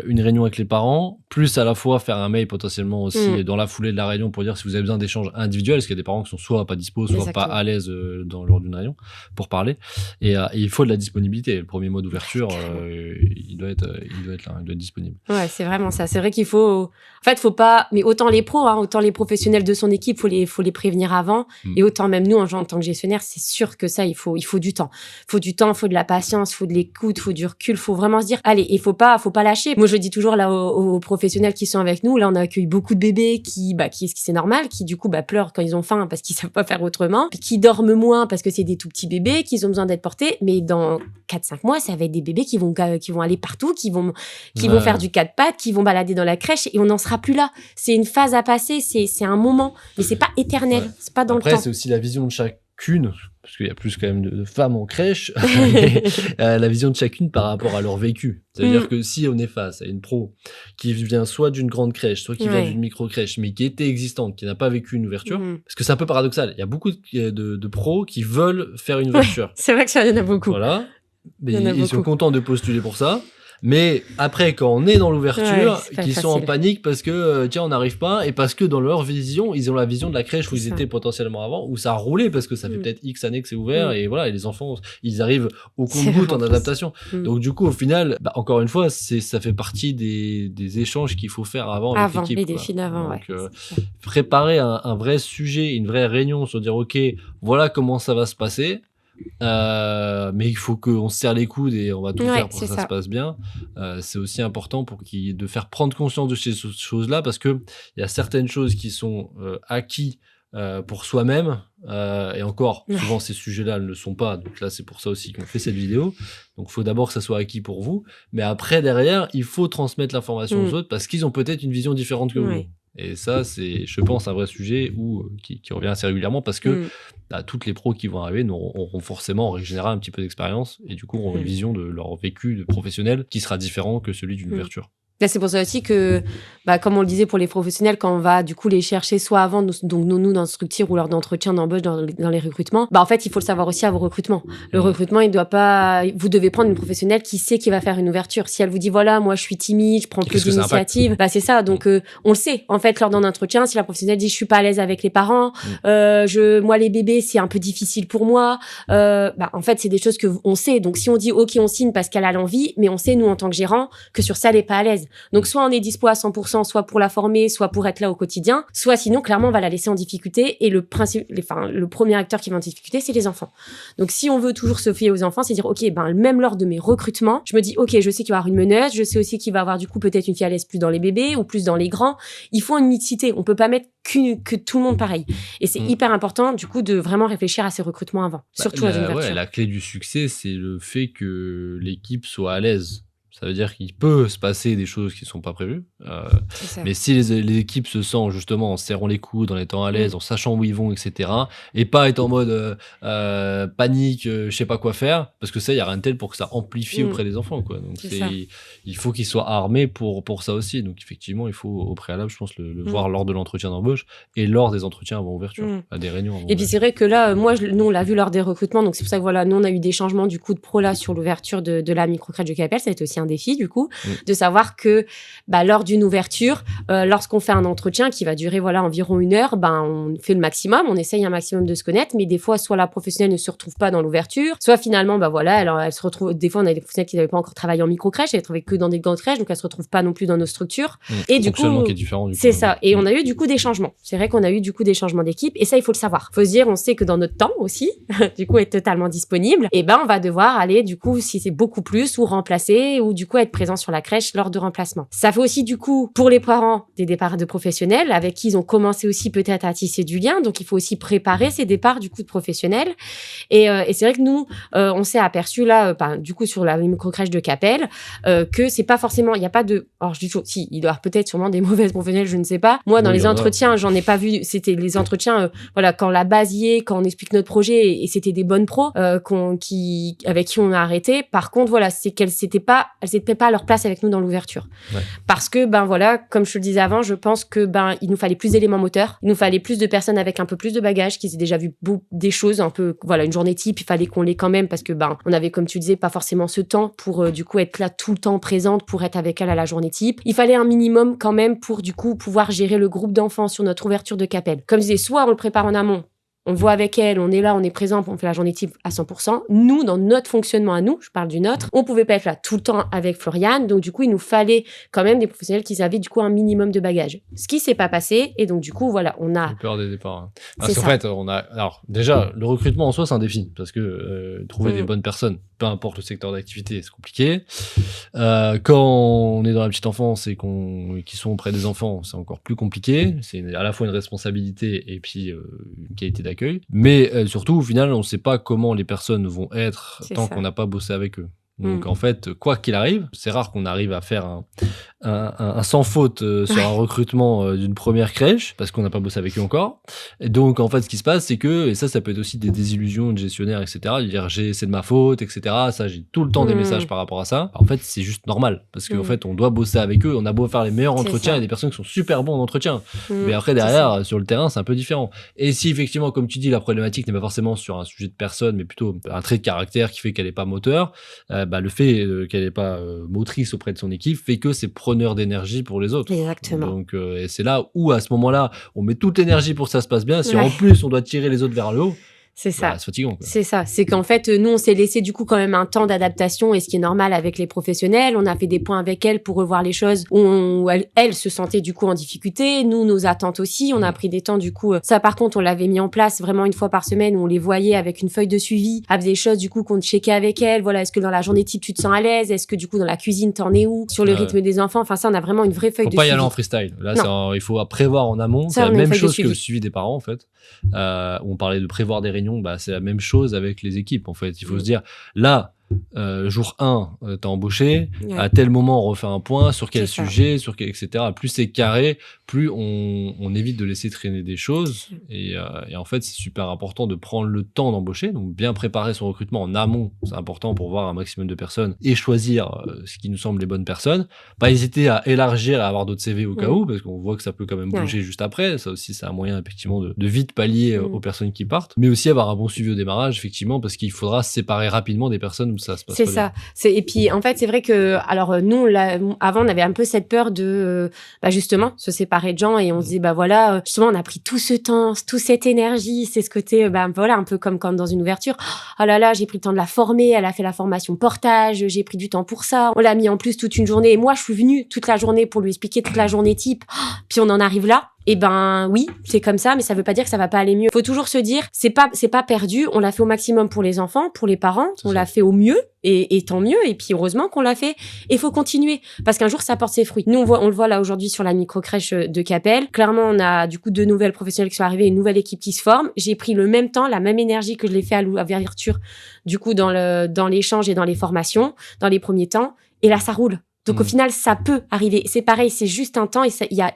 une réunion avec les parents, plus à la fois faire un mail potentiellement aussi dans la foulée de la réunion pour dire si vous avez besoin d'échanges individuels, parce qu'il y a des parents qui sont soit pas dispo, soit pas à l'aise lors d'une réunion pour parler. Et il faut de la disponibilité. Le premier mot d'ouverture, il doit être là, il doit être disponible. Ouais, c'est vraiment ça. C'est vrai qu'il faut, en fait, faut pas, mais autant les pros, autant les professionnels de son équipe, faut les prévenir avant, et autant même nous, en tant que gestionnaire, c'est sûr que ça, il faut du temps. Faut du temps, faut de la patience, faut de l'écoute, faut du recul, faut vraiment se dire, allez, il faut pas lâcher. Moi, je dis toujours là aux professionnels qui sont avec nous, là, on a accueilli beaucoup de bébés qui c'est normal, qui du coup, pleurent quand ils ont faim parce qu'ils savent pas faire autrement, puis qui dorment moins parce que c'est des tout petits bébés, qu'ils ont besoin d'être portés, mais dans 4-5 mois, ça va être des bébés qui vont aller partout, qui vont faire du 4 pattes, qui vont balader dans la crèche, et on n'en sera plus là. C'est une phase à passer, c'est un moment, mais c'est pas éternel, c'est pas dans le temps. Après, c'est aussi la vision de chacune, parce qu'il y a plus quand même de femmes en crèche, la vision de chacune par rapport à leur vécu. C'est-à-dire que si on est face à une pro qui vient soit d'une grande crèche, soit qui vient d'une micro-crèche, mais qui était existante, qui n'a pas vécu une ouverture, parce que c'est un peu paradoxal, il y a beaucoup de pros qui veulent faire une ouverture. C'est vrai que ça, il y en a beaucoup. Voilà, mais ils sont contents de postuler pour ça. Mais après, quand on est dans l'ouverture, qu'ils sont en panique parce que, on n'arrive pas, et parce que dans leur vision, ils ont la vision de la crèche où ils étaient potentiellement avant, où ça a roulé parce que ça fait peut-être X années que c'est ouvert, et voilà, et les enfants, ils arrivent au compte-gouttes en adaptation. Donc, du coup, au final, encore une fois, ça fait partie des échanges qu'il faut faire avant avec l'équipe. Les défis d'avant, donc, préparer un vrai sujet, une vraie réunion sur dire, ok, voilà comment ça va se passer. Mais il faut qu'on se serre les coudes et on va tout faire pour que ça se passe bien. C'est aussi important de faire prendre conscience de ces choses-là, parce que il y a certaines choses qui sont acquis pour soi-même, et encore souvent ces sujets-là ne le sont pas, donc là c'est pour ça aussi qu'on fait cette vidéo. Donc il faut d'abord que ça soit acquis pour vous, mais après derrière il faut transmettre l'information aux autres, parce qu'ils ont peut-être une vision différente que vous. Et ça, c'est, je pense, un vrai sujet qui revient assez régulièrement, parce que toutes les pros qui vont arriver auront forcément, en règle générale, un petit peu d'expérience, et du coup auront une vision de leur vécu de professionnel qui sera différent que celui d'une ouverture. Là, c'est pour ça aussi que, comme on le disait pour les professionnels, quand on va du coup les chercher soit avant, donc nous dans le structure, ou lors d'entretien d'embauche dans les recrutements, en fait, il faut le savoir aussi à vos recrutements. Le recrutement, il doit pas, vous devez prendre une professionnelle qui sait qu'il va faire une ouverture. Si elle vous dit, voilà, moi je suis timide, je prends peu d'initiative, c'est ça. Donc on le sait. En fait, lors d'un entretien, si la professionnelle dit, je suis pas à l'aise avec les parents, moi les bébés c'est un peu difficile pour moi, en fait c'est des choses que on sait. Donc si on dit, ok, on signe parce qu'elle a l'envie, mais on sait nous en tant que gérant que sur ça elle est pas à l'aise. Donc, soit on est dispo à 100%, soit pour la former, soit pour être là au quotidien, soit sinon, clairement, on va la laisser en difficulté. Et le premier acteur qui va en difficulté, c'est les enfants. Donc, si on veut toujours se fier aux enfants, c'est dire, ok, même lors de mes recrutements, je me dis, ok, je sais qu'il va y avoir une meneuse, je sais aussi qu'il va y avoir du coup peut-être une fille à l'aise plus dans les bébés ou plus dans les grands. Il faut une mixité. On peut pas mettre que tout le monde pareil. Et c'est hyper important, du coup, de vraiment réfléchir à ces recrutements avant. Surtout à l'ouverture. La clé du succès, c'est le fait que l'équipe soit à l'aise. Ça veut dire qu'il peut se passer des choses qui ne sont pas prévues. Mais si les équipes se sentent justement en serrant les coudes, en étant à l'aise, en sachant où ils vont, etc., et pas être en mode panique, je sais pas quoi faire, parce que ça, il n'y a rien de tel pour que ça amplifie auprès des enfants, quoi. Donc il faut qu'ils soient armés pour ça aussi. Donc effectivement, il faut au préalable, je pense, le voir lors de l'entretien d'embauche et lors des entretiens avant ouverture, à des réunions avant. Et puis c'est vrai que là, nous on l'a vu lors des recrutements, donc c'est pour ça que voilà, nous on a eu des changements du coup de pro là sur l'ouverture de la microcrèche de KPL. Ça a été aussi un défi du coup de savoir que lors d'une ouverture, lorsqu'on fait un entretien qui va durer environ 1 heure, on fait le maximum, on essaye un maximum de se connaître, mais des fois soit la professionnelle ne se retrouve pas dans l'ouverture, soit finalement elle se retrouve, des fois on a des professionnels qui n'avaient pas encore travaillé en microcrèche, elles travaillaient que dans des grandes crèches, donc elles se retrouvent pas non plus dans nos structures. Et du coup, qui est différent, du coup, c'est ça. Et on a eu du coup des changements. C'est vrai qu'on a eu du coup des changements d'équipe, et ça il faut le savoir. Faut se dire, on sait que dans notre temps aussi, du coup être totalement disponible, et on va devoir aller du coup si c'est beaucoup plus ou remplacer ou du coup être présent sur la crèche lors de remplacement. Ça fait aussi du coup pour les parents des départs de professionnels avec qui ils ont commencé aussi peut-être à tisser du lien, donc il faut aussi préparer ces départs du coup de professionnels. Et c'est vrai que nous on s'est aperçu là du coup sur la microcrèche de Capelle que c'est pas forcément, il y a pas de, alors je dis toujours, si il doit y avoir peut-être sûrement des mauvaises professionnelles, je ne sais pas. Moi dans les entretiens j'en ai pas vu, c'était les entretiens quand la base y est, quand on explique notre projet, et c'était des bonnes pros avec qui on a arrêté. Par contre c'est qu'elles s'étaient pas elles étaient pas à leur place avec nous dans l'ouverture. Ouais. Parce que, voilà, comme je te le disais avant, je pense que, il nous fallait plus d'éléments moteurs. Il nous fallait plus de personnes avec un peu plus de bagages, qui aient déjà vu des choses un peu, voilà, une journée type, il fallait qu'on l'ait quand même parce que, on avait, comme tu disais, pas forcément ce temps pour, du coup, être là tout le temps présente pour être avec elle à la journée type. Il fallait un minimum quand même pour, du coup, pouvoir gérer le groupe d'enfants sur notre ouverture de CAPEL. Comme je disais, soit on le prépare en amont, on voit avec elle, on est là, on est présent, on fait la journée type à 100%. Nous, dans notre fonctionnement à nous, je parle du nôtre, on pouvait pas être là tout le temps avec Floriane. Donc, du coup, il nous fallait quand même des professionnels qui avaient, du coup, un minimum de bagages. Ce qui s'est pas passé. Et donc, du coup, voilà, on a... J'ai peur des départs. Hein. C'est Parce qu'en fait, alors, déjà, le recrutement en soi, c'est un défi. Parce que trouver des bonnes personnes, peu importe le secteur d'activité, c'est compliqué. Quand on est dans la petite enfance et qu'ils sont auprès des enfants, c'est encore plus compliqué. C'est à la fois une responsabilité et puis une qualité d'accueil. Mais surtout, au final, on ne sait pas comment les personnes vont être tant qu'on n'a pas bossé avec eux. Donc en fait, quoi qu'il arrive, c'est rare qu'on arrive à faire un sans faute sur un recrutement d'une première crèche, parce qu'on n'a pas bossé avec eux encore. Et donc en fait, ce qui se passe, c'est que, et ça peut être aussi des désillusions de gestionnaires, etc., de dire c'est de ma faute, etc. Ça, j'ai tout le temps des messages par rapport à ça. En fait, c'est juste normal, parce qu'en fait, on doit bosser avec eux, on a beau faire les meilleurs entretiens, il y a des personnes qui sont super bons en entretien. Mais après, derrière, sur le terrain, c'est un peu différent. Et si effectivement, comme tu dis, la problématique n'est pas forcément sur un sujet de personne, mais plutôt un trait de caractère qui fait qu'elle n'est pas moteur, le fait qu'elle n'est pas motrice auprès de son équipe fait que c'est preneur d'énergie pour les autres. Exactement. Donc, et c'est là où, à ce moment-là, on met toute l'énergie pour que ça se passe bien. Si en plus, on doit tirer les autres vers le haut, c'est ça. C'est fatigant. Quoi. C'est ça. C'est qu'en fait, nous, on s'est laissé du coup quand même un temps d'adaptation, et ce qui est normal avec les professionnels. On a fait des points avec elles pour revoir les choses où elles se sentaient du coup en difficulté. Nous, nos attentes aussi. On a pris des temps du coup. Ça, par contre, on l'avait mis en place vraiment une fois par semaine où on les voyait avec une feuille de suivi, avec des choses du coup qu'on checkait avec elles. Voilà, est-ce que dans la journée type tu te sens à l'aise? Est-ce que du coup dans la cuisine t'en es où? Sur le rythme des enfants. Enfin, ça, on a vraiment une vraie feuille de suivi. Faut pas y aller en freestyle. Là, il faut prévoir en amont. C'est la même chose que le suivi des parents en fait. On parlait de prévoir des réunions, c'est la même chose avec les équipes en fait. Il faut se dire là, jour 1, t'as embauché, à tel moment on refait un point sur quel sujet, etc. Plus c'est carré, plus on évite de laisser traîner des choses. Et en fait, c'est super important de prendre le temps d'embaucher, donc bien préparer son recrutement en amont, c'est important pour voir un maximum de personnes et choisir ce qui nous semble les bonnes personnes. Pas hésiter à élargir et à avoir d'autres CV au cas où, parce qu'on voit que ça peut quand même bouger juste après. Ça aussi, c'est un moyen effectivement de vite pallier aux personnes qui partent, mais aussi avoir un bon suivi au démarrage, effectivement, parce qu'il faudra se séparer rapidement des personnes où ça se passe. C'est ça. Et puis, en fait, c'est vrai que, alors, nous, avant, on avait un peu cette peur de, justement, se séparer de gens, et on se dit, voilà, justement, on a pris tout ce temps, toute cette énergie, c'est ce côté, voilà, un peu comme dans une ouverture. Oh là là, j'ai pris le temps de la former, elle a fait la formation portage, j'ai pris du temps pour ça. On l'a mis en plus toute une journée, et moi, je suis venue toute la journée pour lui expliquer toute la journée type. Puis on en arrive là. Et oui, c'est comme ça, mais ça veut pas dire que ça va pas aller mieux. Faut toujours se dire, c'est pas perdu. On l'a fait au maximum pour les enfants, pour les parents. On l'a fait au mieux, et tant mieux. Et puis heureusement qu'on l'a fait. Et faut continuer, parce qu'un jour ça porte ses fruits. Nous, on le voit là aujourd'hui sur la micro-crèche de CAPEL. Clairement, on a du coup 2 nouvelles professionnelles qui sont arrivées, une nouvelle équipe qui se forme. J'ai pris le même temps, la même énergie que je l'ai fait à l'ouverture, du coup dans l'échange et dans les formations, dans les premiers temps. Et là, ça roule. Donc au final, ça peut arriver. C'est pareil, c'est juste un temps, et il y a,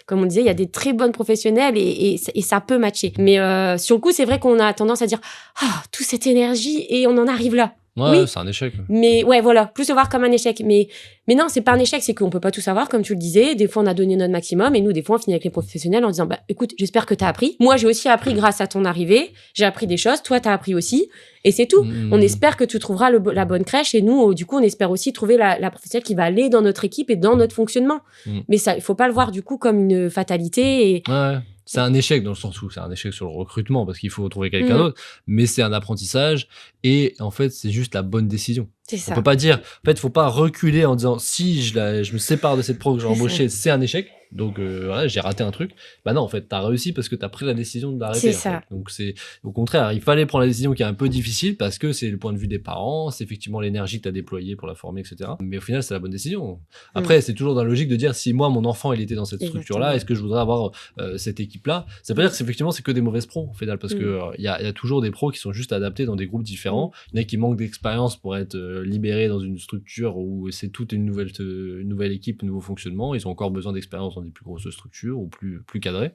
comme on disait, il y a des très bonnes professionnelles, et ça peut matcher. Mais sur le coup, c'est vrai qu'on a tendance à dire toute cette énergie, et on en arrive là. Ouais, oui, c'est un échec. Mais ouais, voilà, plus le voir comme un échec. Mais non, c'est pas un échec, c'est qu'on peut pas tout savoir, comme tu le disais. Des fois, on a donné notre maximum, et nous, des fois, on finit avec les professionnels en disant, écoute, j'espère que t'as appris. Moi, j'ai aussi appris grâce à ton arrivée. J'ai appris des choses. Toi, t'as appris aussi. Et c'est tout. On espère que tu trouveras la bonne crèche, et nous, du coup, on espère aussi trouver la professionnelle qui va aller dans notre équipe et dans notre fonctionnement. Mais ça, il faut pas le voir, du coup, comme une fatalité. Et... Ouais. C'est un échec dans le sens où c'est un échec sur le recrutement parce qu'il faut trouver quelqu'un d'autre, mais c'est un apprentissage, et en fait, c'est juste la bonne décision. C'est ça. On peut pas dire, en fait, faut pas reculer en disant si je me sépare de cette pro que j'ai embauchée, c'est un échec. Donc voilà, j'ai raté un truc. Non, en fait, t'as réussi parce que t'as pris la décision de l'arrêter. C'est ça. Donc c'est au contraire, il fallait prendre la décision qui est un peu difficile parce que c'est le point de vue des parents, c'est effectivement l'énergie que t'as déployée pour la former, etc. Mais au final, c'est la bonne décision. Après, c'est toujours dans la logique de dire si moi, mon enfant, il était dans cette structure-là, est-ce que je voudrais avoir cette équipe-là? Ça veut pas dire que effectivement c'est que des mauvaises pros au final, parce que il y a toujours des pros qui sont juste adaptés dans des groupes différents. Il y en a qui manquent d'expérience pour être libérés dans une structure où c'est toute une nouvelle équipe, un nouveau fonctionnement. Ils ont encore besoin d'expérience dans des plus grosses structures ou plus cadrées.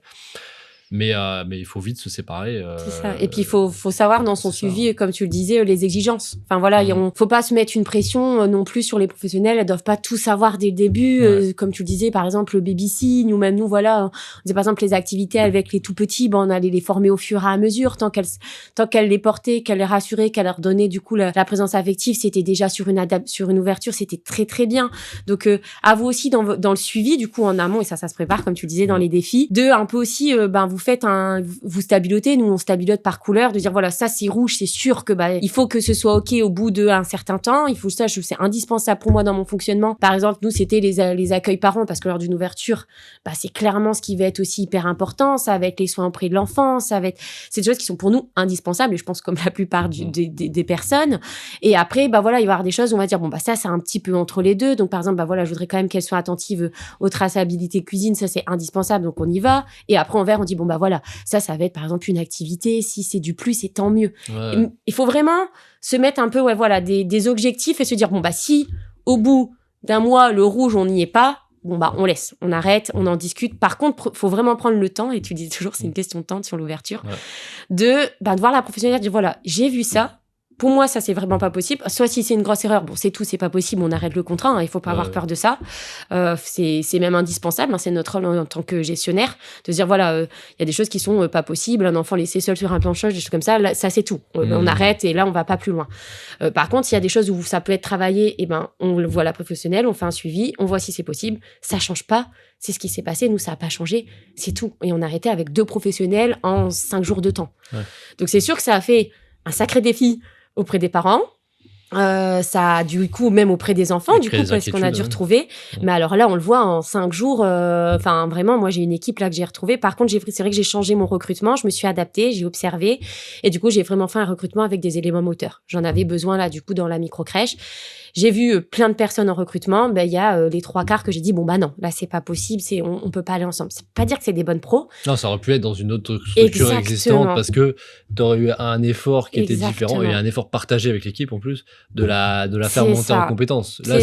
mais il faut vite se séparer. C'est ça. Et puis il faut savoir dans son suivi, comme tu le disais, les exigences. Enfin voilà, faut pas se mettre une pression non plus sur les professionnels. Elles doivent pas tout savoir dès le début. Comme tu le disais, par exemple le baby-sit, ou même nous, voilà, on disait par exemple les activités avec les tout petits, on allait les former au fur et à mesure, tant qu'elles les portaient, qu'elles les rassuraient, qu'elles leur donnaient du coup la présence affective, c'était déjà sur une ouverture, c'était très très bien. Donc à vous aussi dans le suivi, du coup en amont, et ça se prépare comme tu le disais dans les défis, de un peu aussi, vous stabilotez, nous on stabilote par couleur, de dire voilà, ça c'est rouge, c'est sûr que il faut que ce soit ok au bout d'un certain temps, il faut ça, c'est indispensable pour moi dans mon fonctionnement. Par exemple, nous c'était les accueils parents, parce que lors d'une ouverture, c'est clairement ce qui va être aussi hyper important, ça va être les soins auprès de l'enfant, c'est des choses qui sont pour nous indispensables, et je pense comme la plupart des personnes. Et après, il va y avoir des choses où on va dire ça c'est un petit peu entre les deux. Donc par exemple, je voudrais quand même qu'elles soient attentives aux traçabilités cuisine, ça c'est indispensable, donc on y va. Et après on verra, on dit ça va être par exemple une activité, si c'est du plus, c'est tant mieux. Il faut vraiment se mettre un peu des objectifs et se dire si au bout d'un mois le rouge on n'y est pas, on laisse, on arrête, on en discute. Par contre, faut vraiment prendre le temps, et tu dis toujours c'est une question de temps sur l'ouverture, de voir la professionnelle, dire voilà, j'ai vu ça. Pour moi, ça, c'est vraiment pas possible. Soit si c'est une grosse erreur, c'est tout, c'est pas possible, on arrête le contrat, il faut pas avoir peur de ça. C'est même indispensable, c'est notre rôle en tant que gestionnaire, de se dire, voilà, il y a des choses qui sont pas possibles, un enfant laissé seul sur un planchage, des choses comme ça, là, ça c'est tout. On arrête, et là, on va pas plus loin. Par contre, il y a des choses où ça peut être travaillé, on le voit la professionnelle, on fait un suivi, on voit si c'est possible, ça change pas, c'est ce qui s'est passé, nous, ça a pas changé, c'est tout. Et on a arrêté avec 2 professionnels en 5 jours de temps. Donc, c'est sûr que ça a fait un sacré défi auprès des parents, ça du coup même auprès des enfants, du coup, parce qu'on a dû retrouver. Mais alors là, on le voit en 5 jours. Vraiment, moi j'ai une équipe là que j'ai retrouvée. Par contre, c'est vrai que j'ai changé mon recrutement, je me suis adaptée, j'ai observé, et du coup j'ai vraiment fait un recrutement avec des éléments moteurs. J'en avais besoin là du coup dans la micro-crèche. J'ai vu plein de personnes en recrutement. Il y a les 3/4 que j'ai dit non, là c'est pas possible, on peut pas aller ensemble. C'est pas dire que c'est des bonnes pros. Non, ça aurait pu être dans une autre structure existante, parce que tu aurais eu un effort qui était différent, et un effort partagé avec l'équipe en plus, de la faire monter en compétences. Là,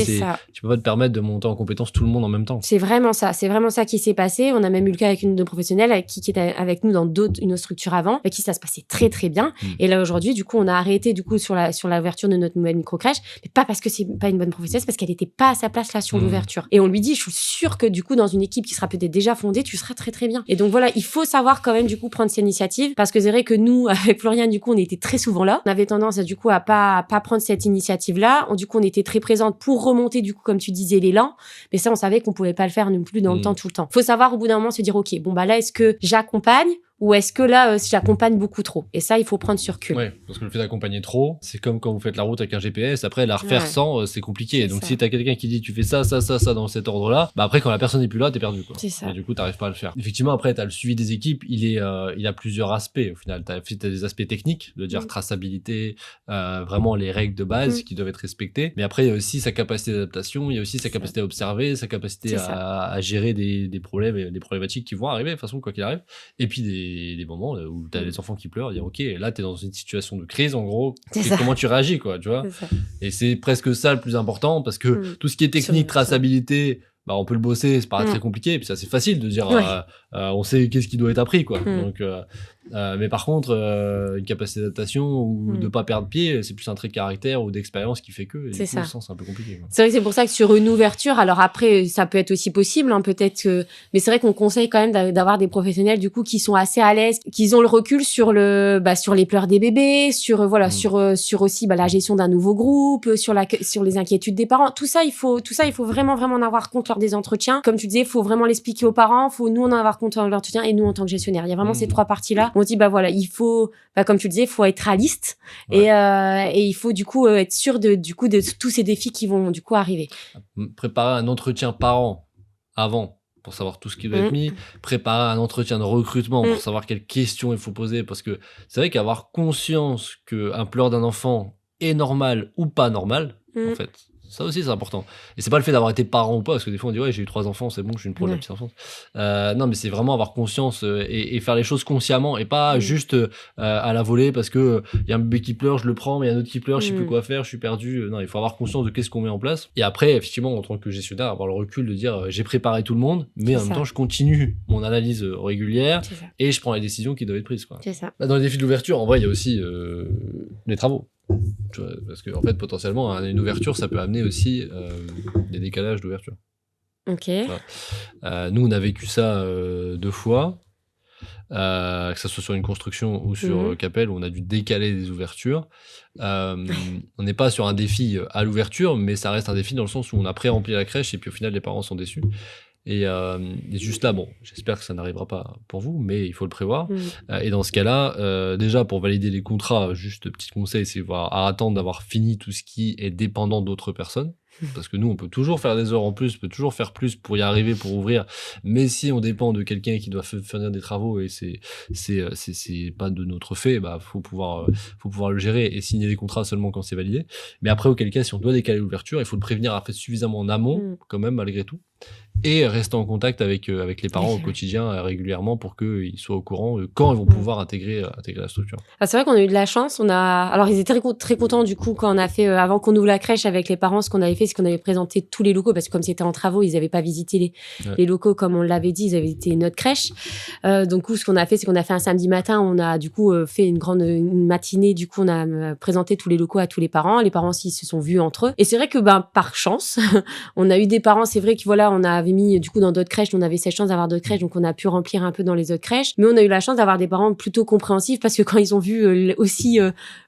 tu peux pas te permettre de monter en compétences tout le monde en même temps. C'est vraiment ça qui s'est passé. On a même eu le cas avec une de nos professionnelles qui était avec nous dans une autre structure avant, avec qui ça se passait très très bien. Et là aujourd'hui, du coup, on a arrêté du coup sur l'ouverture de notre nouvelle micro-crèche, mais pas parce que c'est pas une bonne professionnelle, c'est parce qu'elle était pas à sa place là sur l'ouverture. Et on lui dit, je suis sûre que du coup dans une équipe qui sera peut-être déjà fondée, tu seras très très bien. Et donc voilà, il faut savoir quand même du coup prendre cette initiative, parce que c'est vrai que nous avec Florian, du coup, on était très souvent là. On avait tendance du coup à pas prendre cette initiative là. Du coup, on était très présente pour remonter du coup, comme tu disais, l'élan. Mais ça, on savait qu'on pouvait pas le faire non plus dans le temps tout le temps. Faut savoir au bout d'un moment se dire, ok, là, est-ce que j'accompagne? Ou est-ce que là, j'accompagne beaucoup trop? Et ça, il faut prendre sur recul. Oui, parce que le fait d'accompagner trop, c'est comme quand vous faites la route avec un GPS. Après, la refaire sans, c'est compliqué. C'est donc, si t'as quelqu'un qui dit tu fais ça dans cet ordre-là, après, quand la personne n'est plus là, t'es perdu, quoi. C'est ça. Et du coup, t'arrives pas à le faire. Effectivement, après, t'as le suivi des équipes. Il a plusieurs aspects, au final. T'as des aspects techniques, de dire traçabilité, vraiment les règles de base qui doivent être respectées. Mais après, il y a aussi sa capacité d'adaptation, il y a aussi sa capacité à observer, sa capacité à gérer des problèmes et des problématiques qui vont arriver, de toute façon, quoi qu'il arrive. Et puis, des moments où t'as des enfants qui pleurent, dire ok, là t'es dans une situation de crise, en gros, comment tu réagis, quoi, tu vois. Et c'est presque ça le plus important, parce que tout ce qui est technique, traçabilité, on peut le bosser, c'est pas très compliqué, et puis ça c'est facile de dire on sait qu'est-ce qui doit être appris, quoi. Donc mais par contre une capacité d'adaptation ou de pas perdre pied, c'est plus un trait de caractère ou d'expérience qui fait que, et c'est un peu compliqué, quoi. C'est vrai que c'est pour ça que sur une ouverture, alors après ça peut être aussi possible, peut-être que, mais c'est vrai qu'on conseille quand même d'avoir des professionnels du coup qui sont assez à l'aise, qui ont le recul sur sur les pleurs des bébés, sur sur aussi la gestion d'un nouveau groupe, sur les inquiétudes des parents. Tout ça il faut vraiment en avoir compte lors des entretiens. Comme tu disais, il faut vraiment l'expliquer aux parents, faut nous en avoir compte lors de l'entretien, et nous en tant que gestionnaire. Il y a vraiment ces 3 parties là. On dit il faut, comme tu le disais, il faut être réaliste, et il faut du coup être sûr de tous ces défis qui vont du coup arriver. Préparer un entretien parent avant pour savoir tout ce qui doit être mis, préparer un entretien de recrutement pour savoir quelles questions il faut poser, parce que c'est vrai qu'avoir conscience qu'un pleur d'un enfant est normal ou pas normal, en fait, Ça aussi, c'est important. Et c'est pas le fait d'avoir été parent ou pas, parce que des fois, on dit, ouais, j'ai eu 3 enfants, c'est bon, je suis une pro de la petite enfance. Non, mais c'est vraiment avoir conscience et faire les choses consciemment et pas juste à la volée parce que il y a un bébé qui pleure, je le prends, mais il y a un autre qui pleure, je sais plus quoi faire, je suis perdu. Non, il faut avoir conscience de qu'est-ce qu'on met en place. Et après, effectivement, en tant que gestionnaire, avoir le recul de dire, j'ai préparé tout le monde, mais en même temps, je continue mon analyse régulière et je prends les décisions qui doivent être prises, quoi. C'est ça. Dans les défis d'ouverture, en vrai, il y a aussi les travaux. Parce que en fait, potentiellement, une ouverture, ça peut amener aussi des décalages d'ouverture. Ok. Nous, on a vécu ça 2 fois, que ça soit sur une construction ou sur Capelle, où on a dû décaler des ouvertures. On n'est pas sur un défi à l'ouverture, mais ça reste un défi dans le sens où on a pré-rempli la crèche et puis au final, les parents sont déçus. Et juste là, bon, j'espère que ça n'arrivera pas pour vous, mais il faut le prévoir. Et dans ce cas-là, déjà pour valider les contrats, juste petit conseil, c'est à attendre d'avoir fini tout ce qui est dépendant d'autres personnes. Parce que nous, on peut toujours faire des heures en plus, on peut toujours faire plus pour y arriver, pour ouvrir. Mais si on dépend de quelqu'un qui doit fournir des travaux et c'est pas de notre fait, bah faut pouvoir le gérer et signer des contrats seulement quand c'est validé. Mais après, auquel cas, si on doit décaler l'ouverture, il faut le prévenir suffisamment en amont, quand même, malgré tout. Et rester en contact avec les parents au quotidien régulièrement pour qu'ils soient au courant de quand ils vont pouvoir intégrer la structure. Ah, c'est vrai qu'on a eu de la chance. Alors, ils étaient très contents du coup quand on a fait, avant qu'on ouvre la crèche avec les parents, ce qu'on avait fait, c'est qu'on avait présenté tous les locaux parce que comme c'était en travaux, ils n'avaient pas visité les locaux comme on l'avait dit, ils avaient été notre crèche. Donc, ce qu'on a fait, c'est qu'on a fait un samedi matin, on a du coup fait une matinée, du coup, on a présenté tous les locaux à tous les parents. Les parents aussi se sont vus entre eux. Et c'est vrai que par chance, on a eu des parents, c'est vrai que voilà, on avait mis du coup dans d'autres crèches, on avait cette chance d'avoir d'autres crèches, donc on a pu remplir un peu dans les autres crèches, mais on a eu la chance d'avoir des parents plutôt compréhensifs parce que quand ils ont vu aussi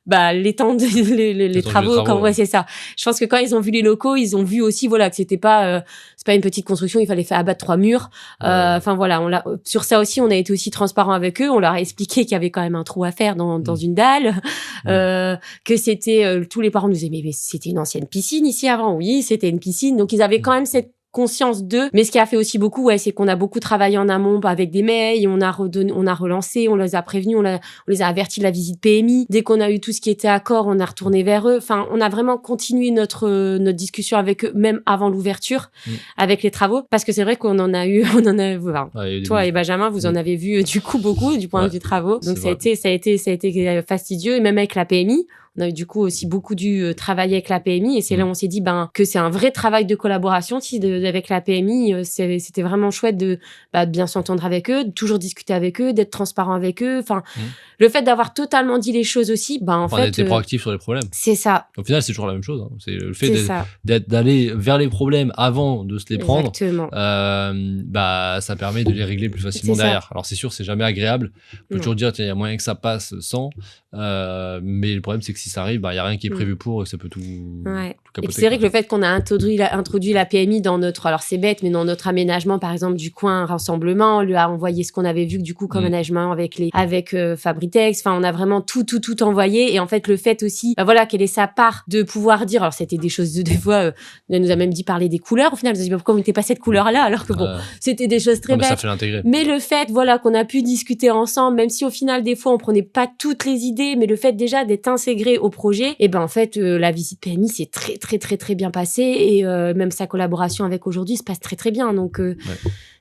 l'étendue les travaux, c'est ça. Je pense que quand ils ont vu les locaux, ils ont vu aussi voilà que c'était pas c'est pas une petite construction, il fallait faire abattre 3 murs. Enfin voilà, sur ça aussi, on a été aussi transparent avec eux, on leur a expliqué qu'il y avait quand même un trou à faire dans une dalle, que c'était tous les parents nous disaient mais c'était une ancienne piscine ici avant. Oui, c'était une piscine, donc ils avaient quand même cette conscience d'eux. Mais ce qui a fait aussi beaucoup, c'est qu'on a beaucoup travaillé en amont avec des mails, on a relancé, on les a prévenus, on les a avertis de la visite PMI. Dès qu'on a eu tout ce qui était accord, on a retourné vers eux. Enfin, on a vraiment continué notre discussion avec eux, même avant l'ouverture, avec les travaux. Parce que c'est vrai qu'on en a eu, toi et Benjamin, vous en avez vu du coup beaucoup du point de vue travaux. Donc ça a été fastidieux. Et même avec la PMI, on a du coup aussi beaucoup dû travailler avec la PMI et c'est là où on s'est dit que c'est un vrai travail de collaboration avec la PMI. C'était vraiment chouette de bien s'entendre avec eux, de toujours discuter avec eux, d'être transparent avec eux. Enfin, le fait d'avoir totalement dit les choses aussi, en fait... d'être proactif sur les problèmes. C'est ça. Au final, c'est toujours la même chose. C'est le fait d'aller vers les problèmes avant de se les prendre. Exactement. Ça permet de les régler plus facilement derrière. Alors c'est sûr, c'est jamais agréable. On peut toujours dire, tiens, il y a moyen que ça passe sans. Mais le problème, c'est que si ça arrive, il n'y a rien qui est prévu pour, ça peut tout capoter. Et puis c'est vrai que le fait qu'on a introduit la PMI dans alors c'est bête, mais dans notre aménagement, par exemple, du coin rassemblement, on lui a envoyé ce qu'on avait vu du coup comme aménagement avec Fabritex. Enfin, on a vraiment tout envoyé. Et en fait, le fait aussi, qu'elle ait sa part de pouvoir dire, alors c'était des choses des fois, elle nous a même dit parler des couleurs. Au final, elle nous a dit, pourquoi vous mettez pas cette couleur-là? Alors que c'était des choses très bêtes. Ça fait l'intégrer. Mais le fait, qu'on a pu discuter ensemble, même si au final, des fois, on prenait pas toutes les idées, mais le fait déjà d'être intégré au projet, et en fait, la visite PMI s'est très, très, très, très bien passée et même sa collaboration avec aujourd'hui se passe très, très bien. Donc,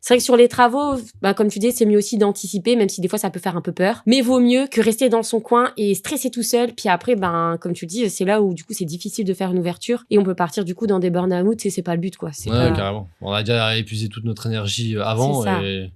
c'est vrai que sur les travaux, comme tu dis, c'est mieux aussi d'anticiper, même si des fois, ça peut faire un peu peur. Mais vaut mieux que rester dans son coin et stresser tout seul. Puis après, comme tu dis, c'est là où, du coup, c'est difficile de faire une ouverture et on peut partir, du coup, dans des burn-out et c'est pas le but, quoi. Carrément. On a déjà épuisé toute notre énergie avant et...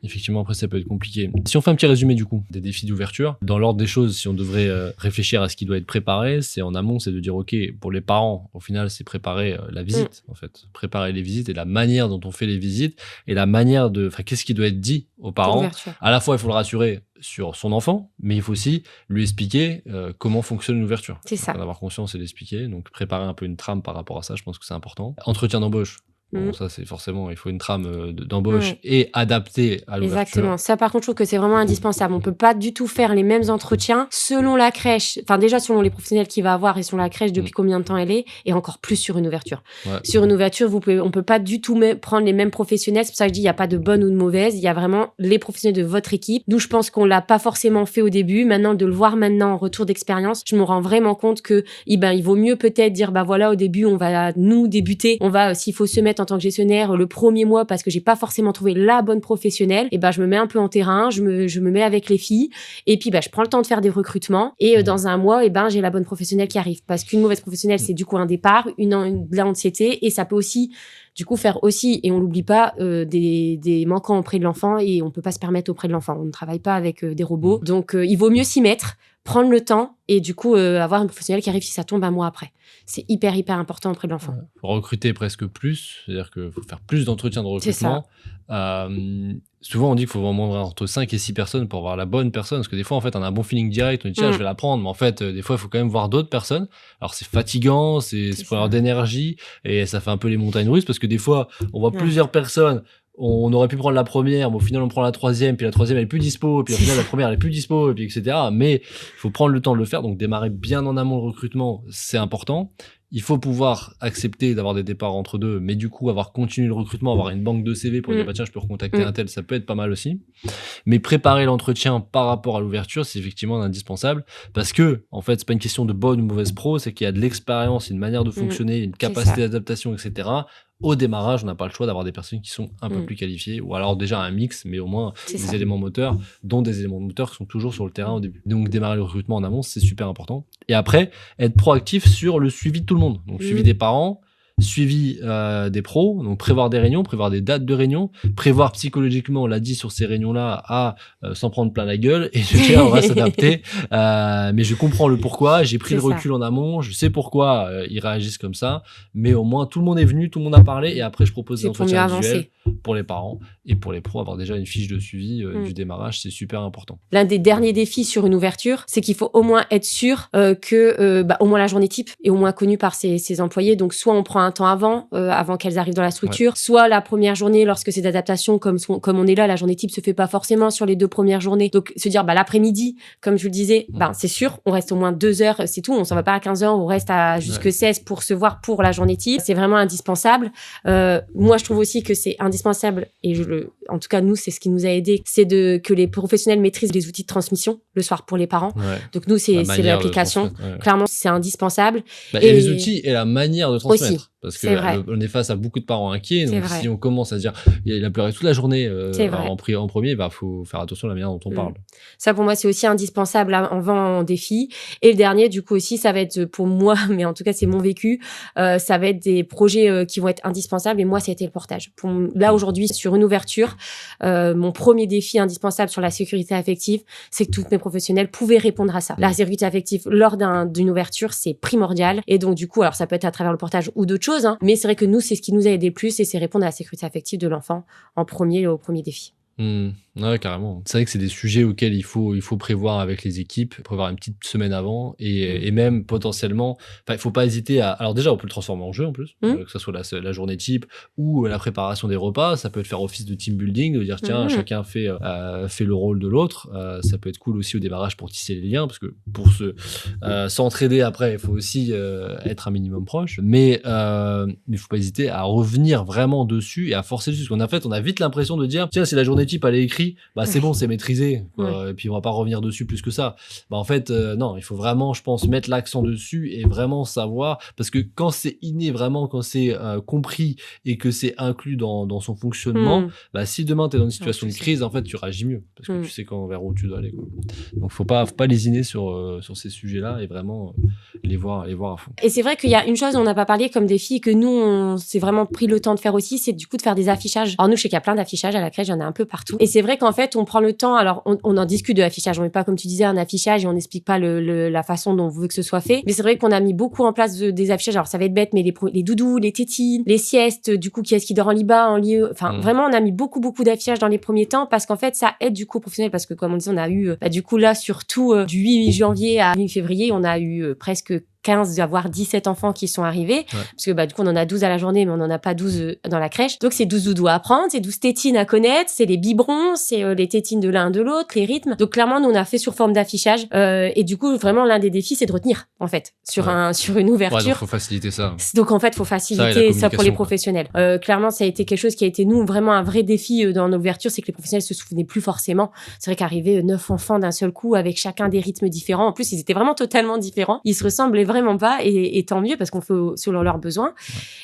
Effectivement, après, ça peut être compliqué. Si on fait un petit résumé, du coup, des défis d'ouverture, dans l'ordre des choses, si on devrait réfléchir à ce qui doit être préparé, c'est en amont, c'est de dire, OK, pour les parents, au final, c'est préparer la visite, en fait. Préparer les visites et la manière dont on fait les visites et la manière qu'est-ce qui doit être dit aux parents. À la fois, il faut le rassurer sur son enfant, mais il faut aussi lui expliquer comment fonctionne l'ouverture. C'est ça. En avoir conscience et l'expliquer. Donc, préparer un peu une trame par rapport à ça, je pense que c'est important. Entretien d'embauche. Bon, ça, c'est forcément, il faut une trame d'embauche et adaptée à l'ouverture. Exactement. Ça, par contre, je trouve que c'est vraiment indispensable. On peut pas du tout faire les mêmes entretiens selon la crèche. Enfin, déjà, selon les professionnels qu'il va avoir et selon la crèche, depuis combien de temps elle est, et encore plus sur une ouverture. Sur une ouverture, on peut pas du tout prendre les mêmes professionnels. C'est pour ça que je dis, il y a pas de bonne ou de mauvaise. Il y a vraiment les professionnels de votre équipe. D'où je pense qu'on l'a pas forcément fait au début. Maintenant, de le voir maintenant en retour d'expérience, je me rends vraiment compte que, il vaut mieux peut-être dire, voilà, au début, on va nous débuter. On va, s'il faut se mettre en tant que gestionnaire le premier mois parce que j'ai pas forcément trouvé la bonne professionnelle, je me mets un peu en terrain, je me mets avec les filles et puis je prends le temps de faire des recrutements et dans un mois j'ai la bonne professionnelle qui arrive, parce qu'une mauvaise professionnelle c'est du coup un départ, de la anxiété, et ça peut aussi du coup faire aussi, et on l'oublie pas, des manquants auprès de l'enfant, et on peut pas se permettre auprès de l'enfant, on ne travaille pas avec des robots, donc il vaut mieux s'y mettre, prendre le temps et du coup avoir une professionnelle qui arrive si ça tombe un mois après. C'est hyper important auprès de l'enfant. Faut recruter presque plus, c'est-à-dire qu'il faut faire plus d'entretiens de recrutement. Souvent on dit qu'il faut vraiment entre 5 et 6 personnes pour avoir la bonne personne, parce que des fois en fait on a un bon feeling direct, on dit tiens je vais la prendre, mais en fait des fois il faut quand même voir d'autres personnes. Alors c'est fatigant, c'est pour avoir d'énergie, et ça fait un peu les montagnes russes, parce que des fois on voit plusieurs personnes. On aurait pu prendre la première, mais au final on prend la troisième, puis la troisième elle est plus dispo, puis au final la première elle est plus dispo, et puis etc. Mais il faut prendre le temps de le faire, donc démarrer bien en amont le recrutement, c'est important. Il faut pouvoir accepter d'avoir des départs entre deux, mais du coup avoir continué le recrutement, avoir une banque de CV pour dire tiens je peux recontacter un tel, ça peut être pas mal aussi. Mais préparer l'entretien par rapport à l'ouverture, c'est effectivement indispensable, parce que en fait c'est pas une question de bonne ou mauvaise pro, c'est qu'il y a de l'expérience, une manière de fonctionner, une capacité d'adaptation, etc. Au démarrage, on n'a pas le choix d'avoir des personnes qui sont un peu plus qualifiées, ou alors déjà un mix, mais au moins des éléments moteurs, dont des éléments moteurs qui sont toujours sur le terrain au début. Donc démarrer le recrutement en amont, c'est super important. Et après, être proactif sur le suivi de tout le monde. Donc suivi des parents, suivi des pros, donc prévoir des réunions, prévoir des dates de réunions, prévoir psychologiquement, on l'a dit sur ces réunions-là, à s'en prendre plein la gueule et je dire on va s'adapter, mais je comprends le pourquoi, j'ai pris le recul en amont, je sais pourquoi ils réagissent comme ça, mais au moins tout le monde est venu, tout le monde a parlé, et après je propose des entretiens visuels pour les parents et pour les pros, avoir déjà une fiche de suivi du démarrage, c'est super important. L'un des derniers défis sur une ouverture, c'est qu'il faut au moins être sûr que au moins la journée type est au moins connue par ses employés, donc soit on prend un temps avant qu'elles arrivent dans la structure, soit la première journée lorsque c'est d'adaptation, comme on est là, la journée type se fait pas forcément sur les 2 premières journées, donc se dire l'après-midi, comme je vous le disais, c'est sûr, on reste au moins 2 heures, c'est tout, on s'en va pas à 15 heures, on reste à jusque 16 pour se voir pour la journée type, c'est vraiment indispensable. Moi je trouve aussi que c'est indispensable, et en tout cas nous c'est ce qui nous a aidé, c'est que les professionnels maîtrisent les outils de transmission le soir pour les parents. Donc nous c'est l'application, clairement c'est indispensable. Et les outils et la manière de transmettre aussi. Parce qu'on est face à beaucoup de parents inquiets, donc si on commence à se dire il a pleuré toute la journée en premier, faut faire attention à la manière dont on parle. Ça pour moi c'est aussi indispensable en défi. Et le dernier du coup aussi, ça va être pour moi, mais en tout cas c'est mon vécu, ça va être des projets qui vont être indispensables, et moi ça a été le portage. Là aujourd'hui sur une ouverture, mon premier défi indispensable sur la sécurité affective, c'est que toutes mes professionnels pouvaient répondre à ça. La sécurité affective lors d'une ouverture, c'est primordial, et donc du coup alors ça peut être à travers le portage ou d'autres choses, mais c'est vrai que nous c'est ce qui nous a aidé le plus, et c'est répondre à la sécurité affective de l'enfant au premier défi. Ouais, carrément. C'est vrai que c'est des sujets auxquels il faut prévoir avec les équipes, prévoir une petite semaine avant, et même potentiellement, il faut pas hésiter alors déjà on peut le transformer en jeu en plus, que ce soit la journée type ou la préparation des repas, ça peut faire office de team building, de dire tiens chacun fait le rôle de l'autre, ça peut être cool aussi au démarrage pour tisser les liens, parce que pour s'entraider après il faut aussi être un minimum proche, mais il faut pas hésiter à revenir vraiment dessus et à forcer dessus, parce qu'on a vite l'impression de dire tiens si la journée type elle est écrite, c'est bon, c'est maîtrisé, et puis on va pas revenir dessus plus que ça. En fait non, il faut vraiment je pense mettre l'accent dessus et vraiment savoir, parce que quand c'est inné, vraiment quand c'est compris et que c'est inclus dans son fonctionnement, si demain t'es dans une situation de crise, en fait tu réagis mieux, parce que tu sais vers où tu dois aller, quoi. Donc faut pas lésiner sur ces sujets là, et vraiment les voir à fond. Et c'est vrai qu'il y a une chose dont on n'a pas parlé comme défi, que nous on s'est vraiment pris le temps de faire aussi, c'est du coup de faire des affichages. Alors nous je sais qu'il y a plein d'affichages à la crèche, il y en a un peu partout, et c'est vrai qu'en fait on prend le temps, alors on en discute de l'affichage, on met pas comme tu disais un affichage et on n'explique pas la façon dont on veut que ce soit fait, mais c'est vrai qu'on a mis beaucoup en place des affichages. Alors ça va être bête, mais les doudous, les tétines, les siestes, du coup qui est-ce qui dort en lit bas, en lit, vraiment on a mis beaucoup d'affichages dans les premiers temps, parce qu'en fait ça aide du coup aux professionnels, parce que comme on dit on a eu du coup là surtout du 8 janvier à mi-février on a eu presque 15 voire 17 enfants qui sont arrivés, parce que du coup on en a 12 à la journée, mais on en a pas 12 dans la crèche. Donc c'est 12 doudous à apprendre, c'est 12 tétines à connaître, c'est les biberons, c'est les tétines de l'un de l'autre, les rythmes. Donc clairement nous on a fait sur forme d'affichage, et du coup vraiment l'un des défis c'est de retenir en fait sur une ouverture. Donc faut faciliter ça. Donc en fait faut faciliter ça pour les professionnels. Clairement ça a été quelque chose qui a été nous vraiment un vrai défi dans l'ouverture, c'est que les professionnels se souvenaient plus forcément. C'est vrai qu'arriver 9 enfants d'un seul coup avec chacun des rythmes différents, en plus ils étaient vraiment totalement différents, ils se ressemblaient vraiment pas, et tant mieux parce qu'on fait selon leurs besoins.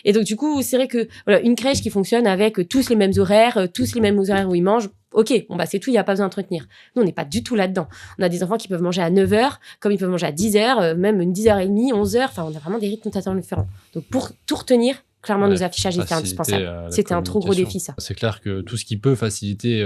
Et donc du coup c'est vrai que voilà, une crèche qui fonctionne avec tous les mêmes horaires, tous les mêmes horaires où ils mangent, ok, bon c'est tout, il n'y a pas besoin d'entretenir. Nous, on n'est pas du tout là-dedans. On a des enfants qui peuvent manger à 9h, comme ils peuvent manger à 10h, même 10h30, 11h. Enfin, on a vraiment des rythmes totalement différents. Donc, pour tout retenir, clairement, nos affichages étaient indispensables. C'était un trop gros défi, ça. C'est clair que tout ce qui peut faciliter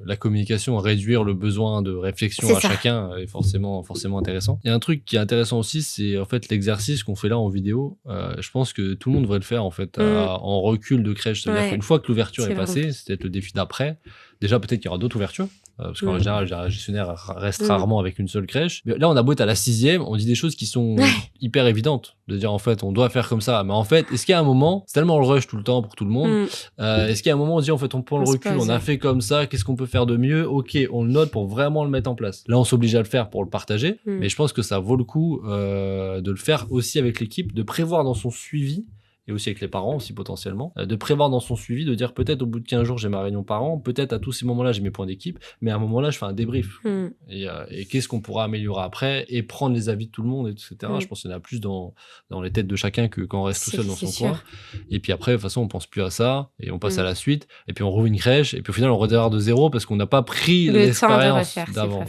la communication, réduire le besoin de réflexion à chacun est forcément intéressant. Il y a un truc qui est intéressant aussi, c'est en fait l'exercice qu'on fait là en vidéo. Je pense que tout le monde devrait le faire en fait en recul de crèche. C'est-à-dire qu'une fois que l'ouverture est passée, c'est peut-être le défi d'après. Déjà, peut-être qu'il y aura d'autres ouvertures. Parce qu'en général, un gestionnaire reste rarement avec une seule crèche. Mais là, on a beau être à la 6e, on dit des choses qui sont hyper évidentes. De dire, en fait, on doit faire comme ça. Mais en fait, est-ce qu'il y a un moment, c'est tellement le rush tout le temps pour tout le monde, est-ce qu'il y a un moment où on se dit, en fait, on prend le recul, on a fait comme ça, qu'est-ce qu'on peut faire de mieux? Ok, on le note pour vraiment le mettre en place. Là, on s'oblige à le faire pour le partager. Mais je pense que ça vaut le coup de le faire aussi avec l'équipe, de prévoir dans son suivi, et aussi avec les parents aussi potentiellement, de prévoir dans son suivi, de dire peut-être au bout de 15 jours j'ai ma réunion parents, peut-être à tous ces moments-là j'ai mes points d'équipe, mais à un moment-là je fais un débrief. Et qu'est-ce qu'on pourra améliorer après, et prendre les avis de tout le monde, etc. Je pense qu'il y en a plus dans les têtes de chacun que quand on reste tout seul dans son coin. Et puis après, de toute façon, on pense plus à ça, et on passe à la suite, et puis on rouvre une crèche, et puis au final on redémarre de zéro parce qu'on n'a pas pris l'expérience d'avant.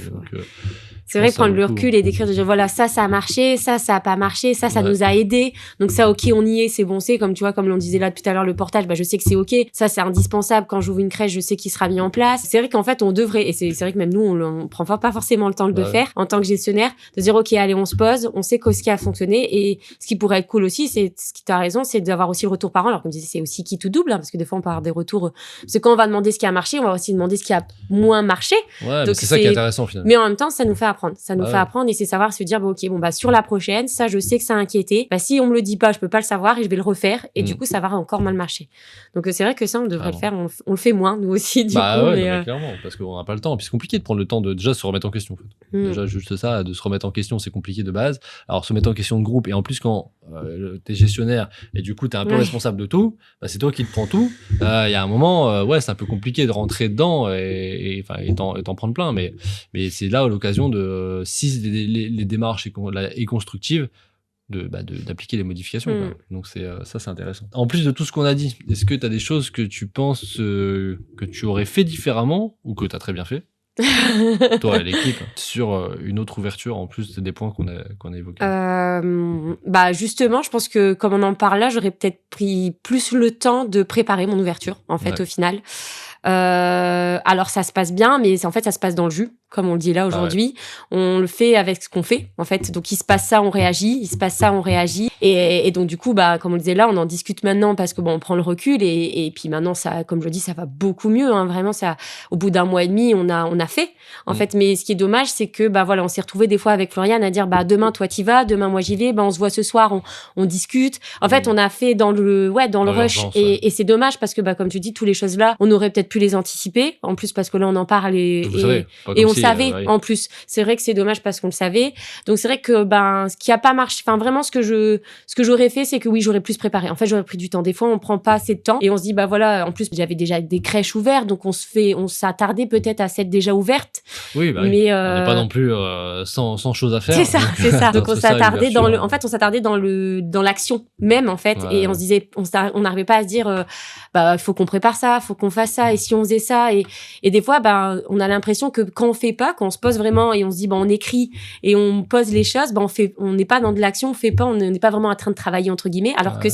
C'est vrai, prendre le recul et d'écrire, de dire voilà, ça a marché, ça a pas marché, ça nous a aidé. Donc ça, ok, on y est, c'est bon, c'est comme tu vois, comme l'on disait là tout à l'heure, le portage, je sais que c'est ok. Ça, c'est indispensable. Quand j'ouvre une crèche, je sais qu'il sera mis en place. C'est vrai qu'en fait, on devrait, et c'est vrai que même nous, on prend pas forcément le temps de le faire en tant que gestionnaire, de dire ok, allez, on se pose, on sait ce qui a fonctionné, et ce qui pourrait être cool aussi, c'est ce qui t'as raison, c'est d'avoir aussi le retour parent. Alors comme je disais, c'est aussi qui tout double, parce que des fois on peut avoir des retours. Parce que quand on va demander ce qui a marché, on va aussi demander ce qui a moins marché. Ouais, donc c'est ça qui est intéressant finalement. Mais en même temps, ça nous fait apprendre. Ça nous fait apprendre, et c'est savoir se dire sur la prochaine, ça je sais que ça a inquiété. Si on me le dit pas, je peux pas le savoir et je vais le refaire, et du coup ça va encore mal marcher. Donc c'est vrai que ça on devrait le faire, on le fait moins nous aussi du coup. Mais clairement, parce qu'on n'a pas le temps. Puis c'est compliqué de prendre le temps de déjà se remettre en question. En fait. Déjà juste ça, de se remettre en question, c'est compliqué de base. Alors se mettre en question de groupe, et en plus quand t'es gestionnaire et du coup t'es un peu responsable de tout, c'est toi qui te prends tout. Il y a un moment, c'est un peu compliqué de rentrer dedans et t'en prendre plein. Mais c'est là l'occasion de, si les démarches est constructive, d'appliquer les modifications. Donc c'est intéressant. En plus de tout ce qu'on a dit, est-ce que tu as des choses que tu penses que tu aurais fait différemment ou que tu as très bien fait toi et l'équipe sur une autre ouverture en plus des points qu'on a évoqués? Justement, je pense que comme on en parle là, j'aurais peut-être pris plus le temps de préparer mon ouverture en fait au final. Alors ça se passe bien, mais ça se passe dans le jus, comme on le dit là aujourd'hui. On le fait avec ce qu'on fait en fait. Donc il se passe ça, on réagit. Il se passe ça, on réagit. Et donc du coup, comme on le disait là, on en discute maintenant parce que on prend le recul, et puis maintenant ça, comme je le dis, ça va beaucoup mieux. Vraiment, ça, au bout d'un mois et demi, on a fait en fait. Mais ce qui est dommage, c'est que on s'est retrouvés des fois avec Floriane à dire demain toi t'y vas, demain moi j'y vais. On se voit ce soir, on discute. En fait, on a fait dans le rush, et c'est dommage parce que comme tu dis, toutes les choses là, on aurait peut-être pu les anticiper. En plus parce que là on en parle et on savait. En plus, c'est vrai que c'est dommage parce qu'on le savait. Donc c'est vrai que ce qui a pas marché, vraiment ce que j'aurais fait, c'est que oui, j'aurais plus préparé. En fait, j'aurais pris du temps. Des fois, on prend pas assez de temps et on se dit en plus j'avais déjà des crèches ouvertes, donc on s'attardait peut-être à s'être déjà ouverte. Oui, mais on n'est pas non plus sans choses à faire. C'est ça. Donc on s'attardait on s'attardait dans l'action même en fait, et on se disait, on n'arrivait pas à se dire faut qu'on prépare ça, faut qu'on fasse ça, et si on faisait ça, et des fois on a l'impression que quand on fait pas, quand on se pose vraiment et on se dit on écrit et on pose les choses, on n'est pas dans de l'action, on fait pas, on n'est pas vraiment en train de travailler entre guillemets, alors que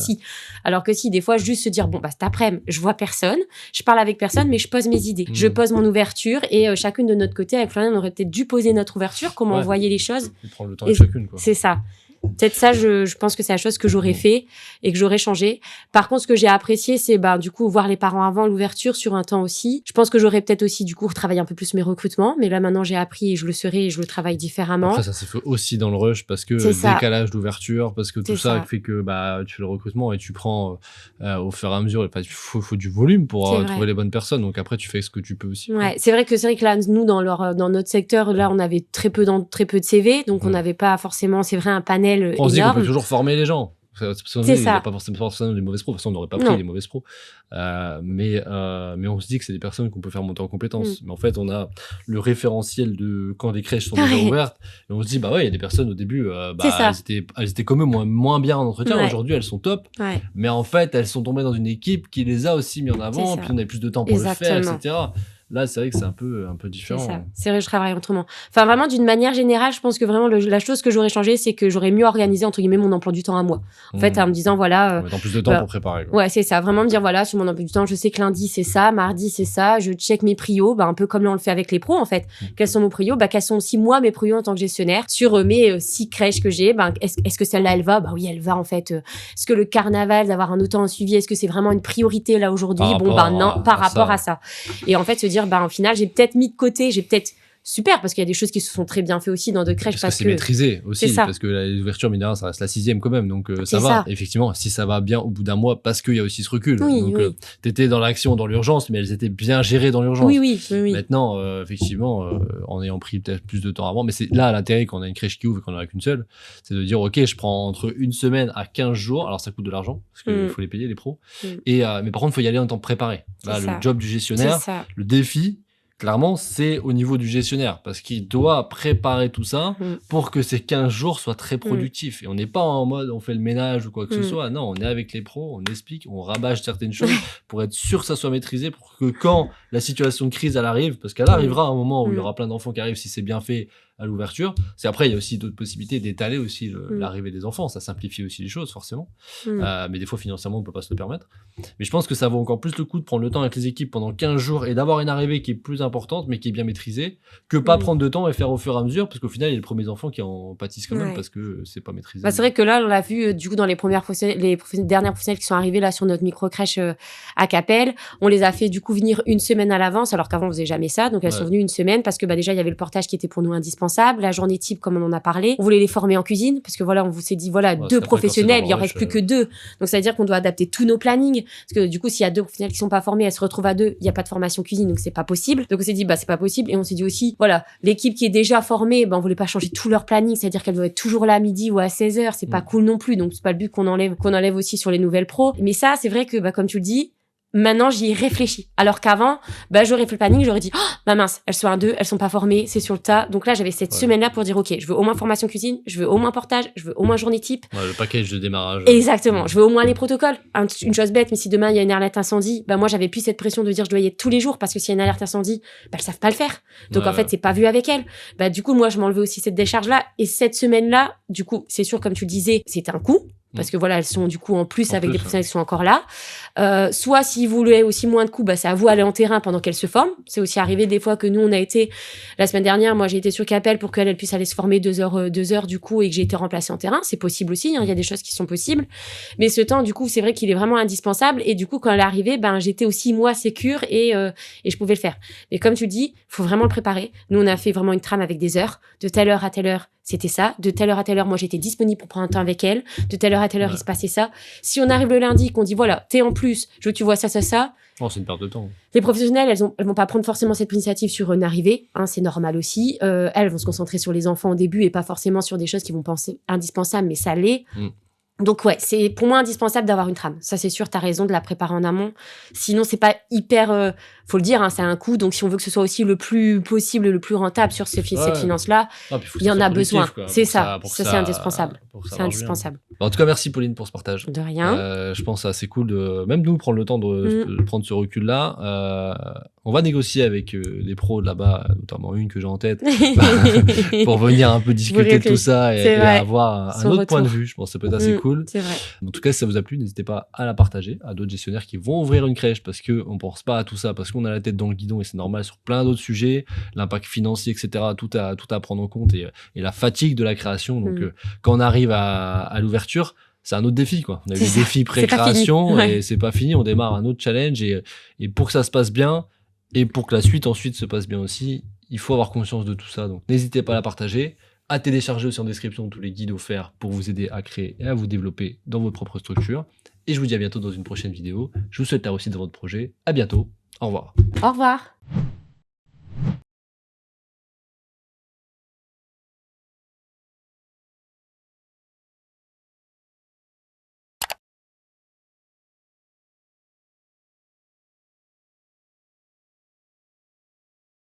si des fois juste se dire cet après-midi je vois personne, je parle avec personne, mais je pose mes idées, je pose mon ouverture, et chacune de notre côté avec Florian on aurait peut-être dû poser notre ouverture, comment on voyait les choses, et prendre le temps avec chacune, quoi. C'est ça. Peut-être ça, je pense que c'est la chose que j'aurais fait et que j'aurais changé. Par contre, ce que j'ai apprécié, c'est du coup voir les parents avant l'ouverture sur un temps aussi. Je pense que j'aurais peut-être aussi du coup retravaillé un peu plus mes recrutements, mais là maintenant j'ai appris et je le serai et je le travaille différemment. Après ça s'est fait aussi dans le rush parce que décalage d'ouverture, parce que tout ça fait que tu fais le recrutement et tu prends au fur et à mesure. Il faut du volume pour trouver les bonnes personnes. Donc après tu fais ce que tu peux aussi. Ouais, c'est vrai que là nous dans notre secteur là on avait très peu de CV, donc on n'avait pas forcément, c'est vrai, un panel on se dit qu'on énorme. peut toujours former les gens. C'est ça. Il n'y a pas forcément des mauvaises pros. De toute façon, on n'aurait pas pris les mauvaises pros. Mais on se dit que c'est des personnes qu'on peut faire monter en compétences. Mais en fait, on a le référentiel de quand les crèches sont déjà ouvertes. Et on se dit, il y a des personnes au début, elles étaient comme eux moins bien en entretien. Aujourd'hui, elles sont top. Mais en fait, elles sont tombées dans une équipe qui les a aussi mis en avant. Puis on avait plus de temps pour le faire, etc. Là, c'est vrai que c'est un peu différent. C'est ça. C'est vrai, je travaille autrement. Enfin, vraiment, d'une manière générale, je pense que vraiment, la chose que j'aurais changé, c'est que j'aurais mieux organisé, entre guillemets, mon emploi du temps à moi. En fait, en me disant, voilà. Mettre plus de temps pour préparer. Quoi. Ouais, c'est ça. Vraiment me dire, voilà, sur mon emploi du temps, je sais que lundi, c'est ça, mardi, c'est ça. Je check mes prios, un peu comme là, on le fait avec les pros, en fait. Quels sont nos prios? Quels sont aussi, moi, mes prios en tant que gestionnaire? Sur mes 6 crèches que j'ai, est-ce que celle-là, elle va? Oui, elle va, en fait. Est-ce que le carnaval, d'avoir un autant en suivi, est-ce que c'est vraiment une priorité, là, aujourd'hui? Non, par rapport à ça. Et en fait, se dire, au final, j'ai peut-être mis de côté, super, parce qu'il y a des choses qui se sont très bien fait aussi dans d'autres crèches. Parce que c'est maîtrisé aussi, parce que l'ouverture mineure, ça reste la 6e quand même, donc ça va. Effectivement, si ça va bien au bout d'un mois, parce qu'il y a aussi ce recul. T'étais dans l'action, dans l'urgence, mais elles étaient bien gérées dans l'urgence. Oui. Maintenant, effectivement, en ayant pris peut-être plus de temps avant, mais c'est là l'intérêt quand on a une crèche qui ouvre et qu'on n'en a qu'une seule, c'est de dire, ok, je prends entre une semaine à 15 jours, alors ça coûte de l'argent, parce qu'il faut les payer, les pros, mais par contre, il faut y aller en temps préparé. Là, le job du gestionnaire, le défi, clairement, c'est au niveau du gestionnaire, parce qu'il doit préparer tout ça pour que ces 15 jours soient très productifs. Et on n'est pas en mode on fait le ménage ou quoi que ce soit. Non, on est avec les pros, on explique, on rabâche certaines choses pour être sûr que ça soit maîtrisé, pour que quand la situation de crise elle arrive, parce qu'elle arrivera à un moment où il y aura plein d'enfants qui arrivent si c'est bien fait à l'ouverture. C'est après, il y a aussi d'autres possibilités d'étaler aussi l'arrivée des enfants. Ça simplifie aussi les choses, forcément. Mais des fois, financièrement, on peut pas se le permettre. Mais je pense que ça vaut encore plus le coup de prendre le temps avec les équipes pendant 15 jours et d'avoir une arrivée qui est plus importante, mais qui est bien maîtrisée, que pas prendre de temps et faire au fur et à mesure, parce qu'au final, il y a les premiers enfants qui en pâtissent quand même, parce que c'est pas maîtrisé. C'est vrai que là, on l'a vu, du coup, dans les dernières professionnels qui sont arrivés là sur notre micro-crèche à Capelle, on les a fait, du coup, venir une semaine à l'avance, alors qu'avant, on faisait jamais ça. Donc, elles sont venues une semaine parce que, déjà, il y avait le portage qui était pour nous indispensable. La journée type, comme on en a parlé. On voulait les former en cuisine, parce que on vous s'est dit, 2 professionnels, il en reste plus que 2. Donc, ça veut dire qu'on doit adapter tous nos plannings. Parce que, du coup, s'il y a 2 professionnels qui sont pas formés, elles se retrouvent à 2, il n'y a pas de formation cuisine, donc c'est pas possible. Donc, on s'est dit, c'est pas possible. Et on s'est dit aussi, l'équipe qui est déjà formée, on voulait pas changer tout leur planning. C'est-à-dire qu'elle doit être toujours là à midi ou à 16h. C'est pas cool non plus. Donc, c'est pas le but qu'on enlève aussi sur les nouvelles pros. Mais ça, c'est vrai que, comme tu le dis, maintenant, j'y réfléchis. Alors qu'avant, j'aurais fait le planning, j'aurais dit, mince, elles sont à 2, elles sont pas formées, c'est sur le tas. Donc là, j'avais cette semaine-là pour dire, ok, je veux au moins formation cuisine, je veux au moins portage, je veux au moins journée type. Le package de démarrage. Exactement. Je veux au moins les protocoles. Une chose bête, mais si demain il y a une alerte incendie, moi, j'avais plus cette pression de dire je dois y être tous les jours parce que s'il y a une alerte incendie, elles savent pas le faire. Donc en fait, c'est pas vu avec elles. Du coup, moi, je m'enlevais aussi cette décharge-là. Et cette semaine-là, du coup, c'est sûr, comme tu le disais, c'était un coup. Parce que elles sont du coup en plus avec des professionnels qui sont encore là. Soit s'ils voulaient aussi moins de coups, c'est à vous aller en terrain pendant qu'elles se forment. C'est aussi arrivé des fois que nous on a été la semaine dernière, moi j'ai été sur Capelle pour qu'elle puisse aller se former 2 heures du coup et que j'ai été remplacée en terrain. C'est possible aussi, il y a des choses qui sont possibles. Mais ce temps du coup c'est vrai qu'il est vraiment indispensable et du coup quand elle est arrivée, j'étais aussi moi sécure et je pouvais le faire. Mais comme tu le dis, faut vraiment le préparer. Nous on a fait vraiment une trame avec des heures, de telle heure à telle heure. C'était ça. De telle heure à telle heure, moi, j'étais disponible pour prendre un temps avec elle. De telle heure à telle heure, il se passait ça. Si on arrive le lundi, qu'on dit, t'es en plus, je veux que tu vois ça. C'est une perte de temps. Les professionnels, elles vont pas prendre forcément cette initiative sur une arrivée. C'est normal aussi. Elles vont se concentrer sur les enfants au début et pas forcément sur des choses qui vont penser indispensables, mais ça l'est. Donc c'est pour moi indispensable d'avoir une trame. Ça c'est sûr, t'as raison de la préparer en amont. Sinon c'est pas hyper, faut le dire, c'est un coût. Donc si on veut que ce soit aussi le plus possible, le plus rentable sur cette finance-là, il y en a besoin. C'est ça, c'est indispensable. C'est indispensable. En tout cas, merci Pauline pour ce partage. De rien. Je pense que c'est assez cool de même nous prendre le temps de prendre ce recul-là. On va négocier avec les pros de là-bas, notamment une que j'ai en tête, pour venir un peu discuter de tout ça et avoir un autre point de vue. Je pense que ça peut être assez cool. C'est vrai. En tout cas, si ça vous a plu, n'hésitez pas à la partager à d'autres gestionnaires qui vont ouvrir une crèche parce qu'on ne pense pas à tout ça, parce qu'on a la tête dans le guidon et c'est normal sur plein d'autres sujets, l'impact financier, etc. Tout à prendre en compte et la fatigue de la création. Donc, quand on arrive à l'ouverture, c'est un autre défi, quoi. On a eu des défis pré-création et c'est pas fini. On démarre un autre challenge et pour que ça se passe bien et pour que la suite ensuite se passe bien aussi, il faut avoir conscience de tout ça. Donc, n'hésitez pas à la partager, à télécharger aussi en description tous les guides offerts pour vous aider à créer et à vous développer dans votre propre structure. Et je vous dis à bientôt dans une prochaine vidéo. Je vous souhaite la réussite dans votre projet. À bientôt. Au revoir. Au revoir.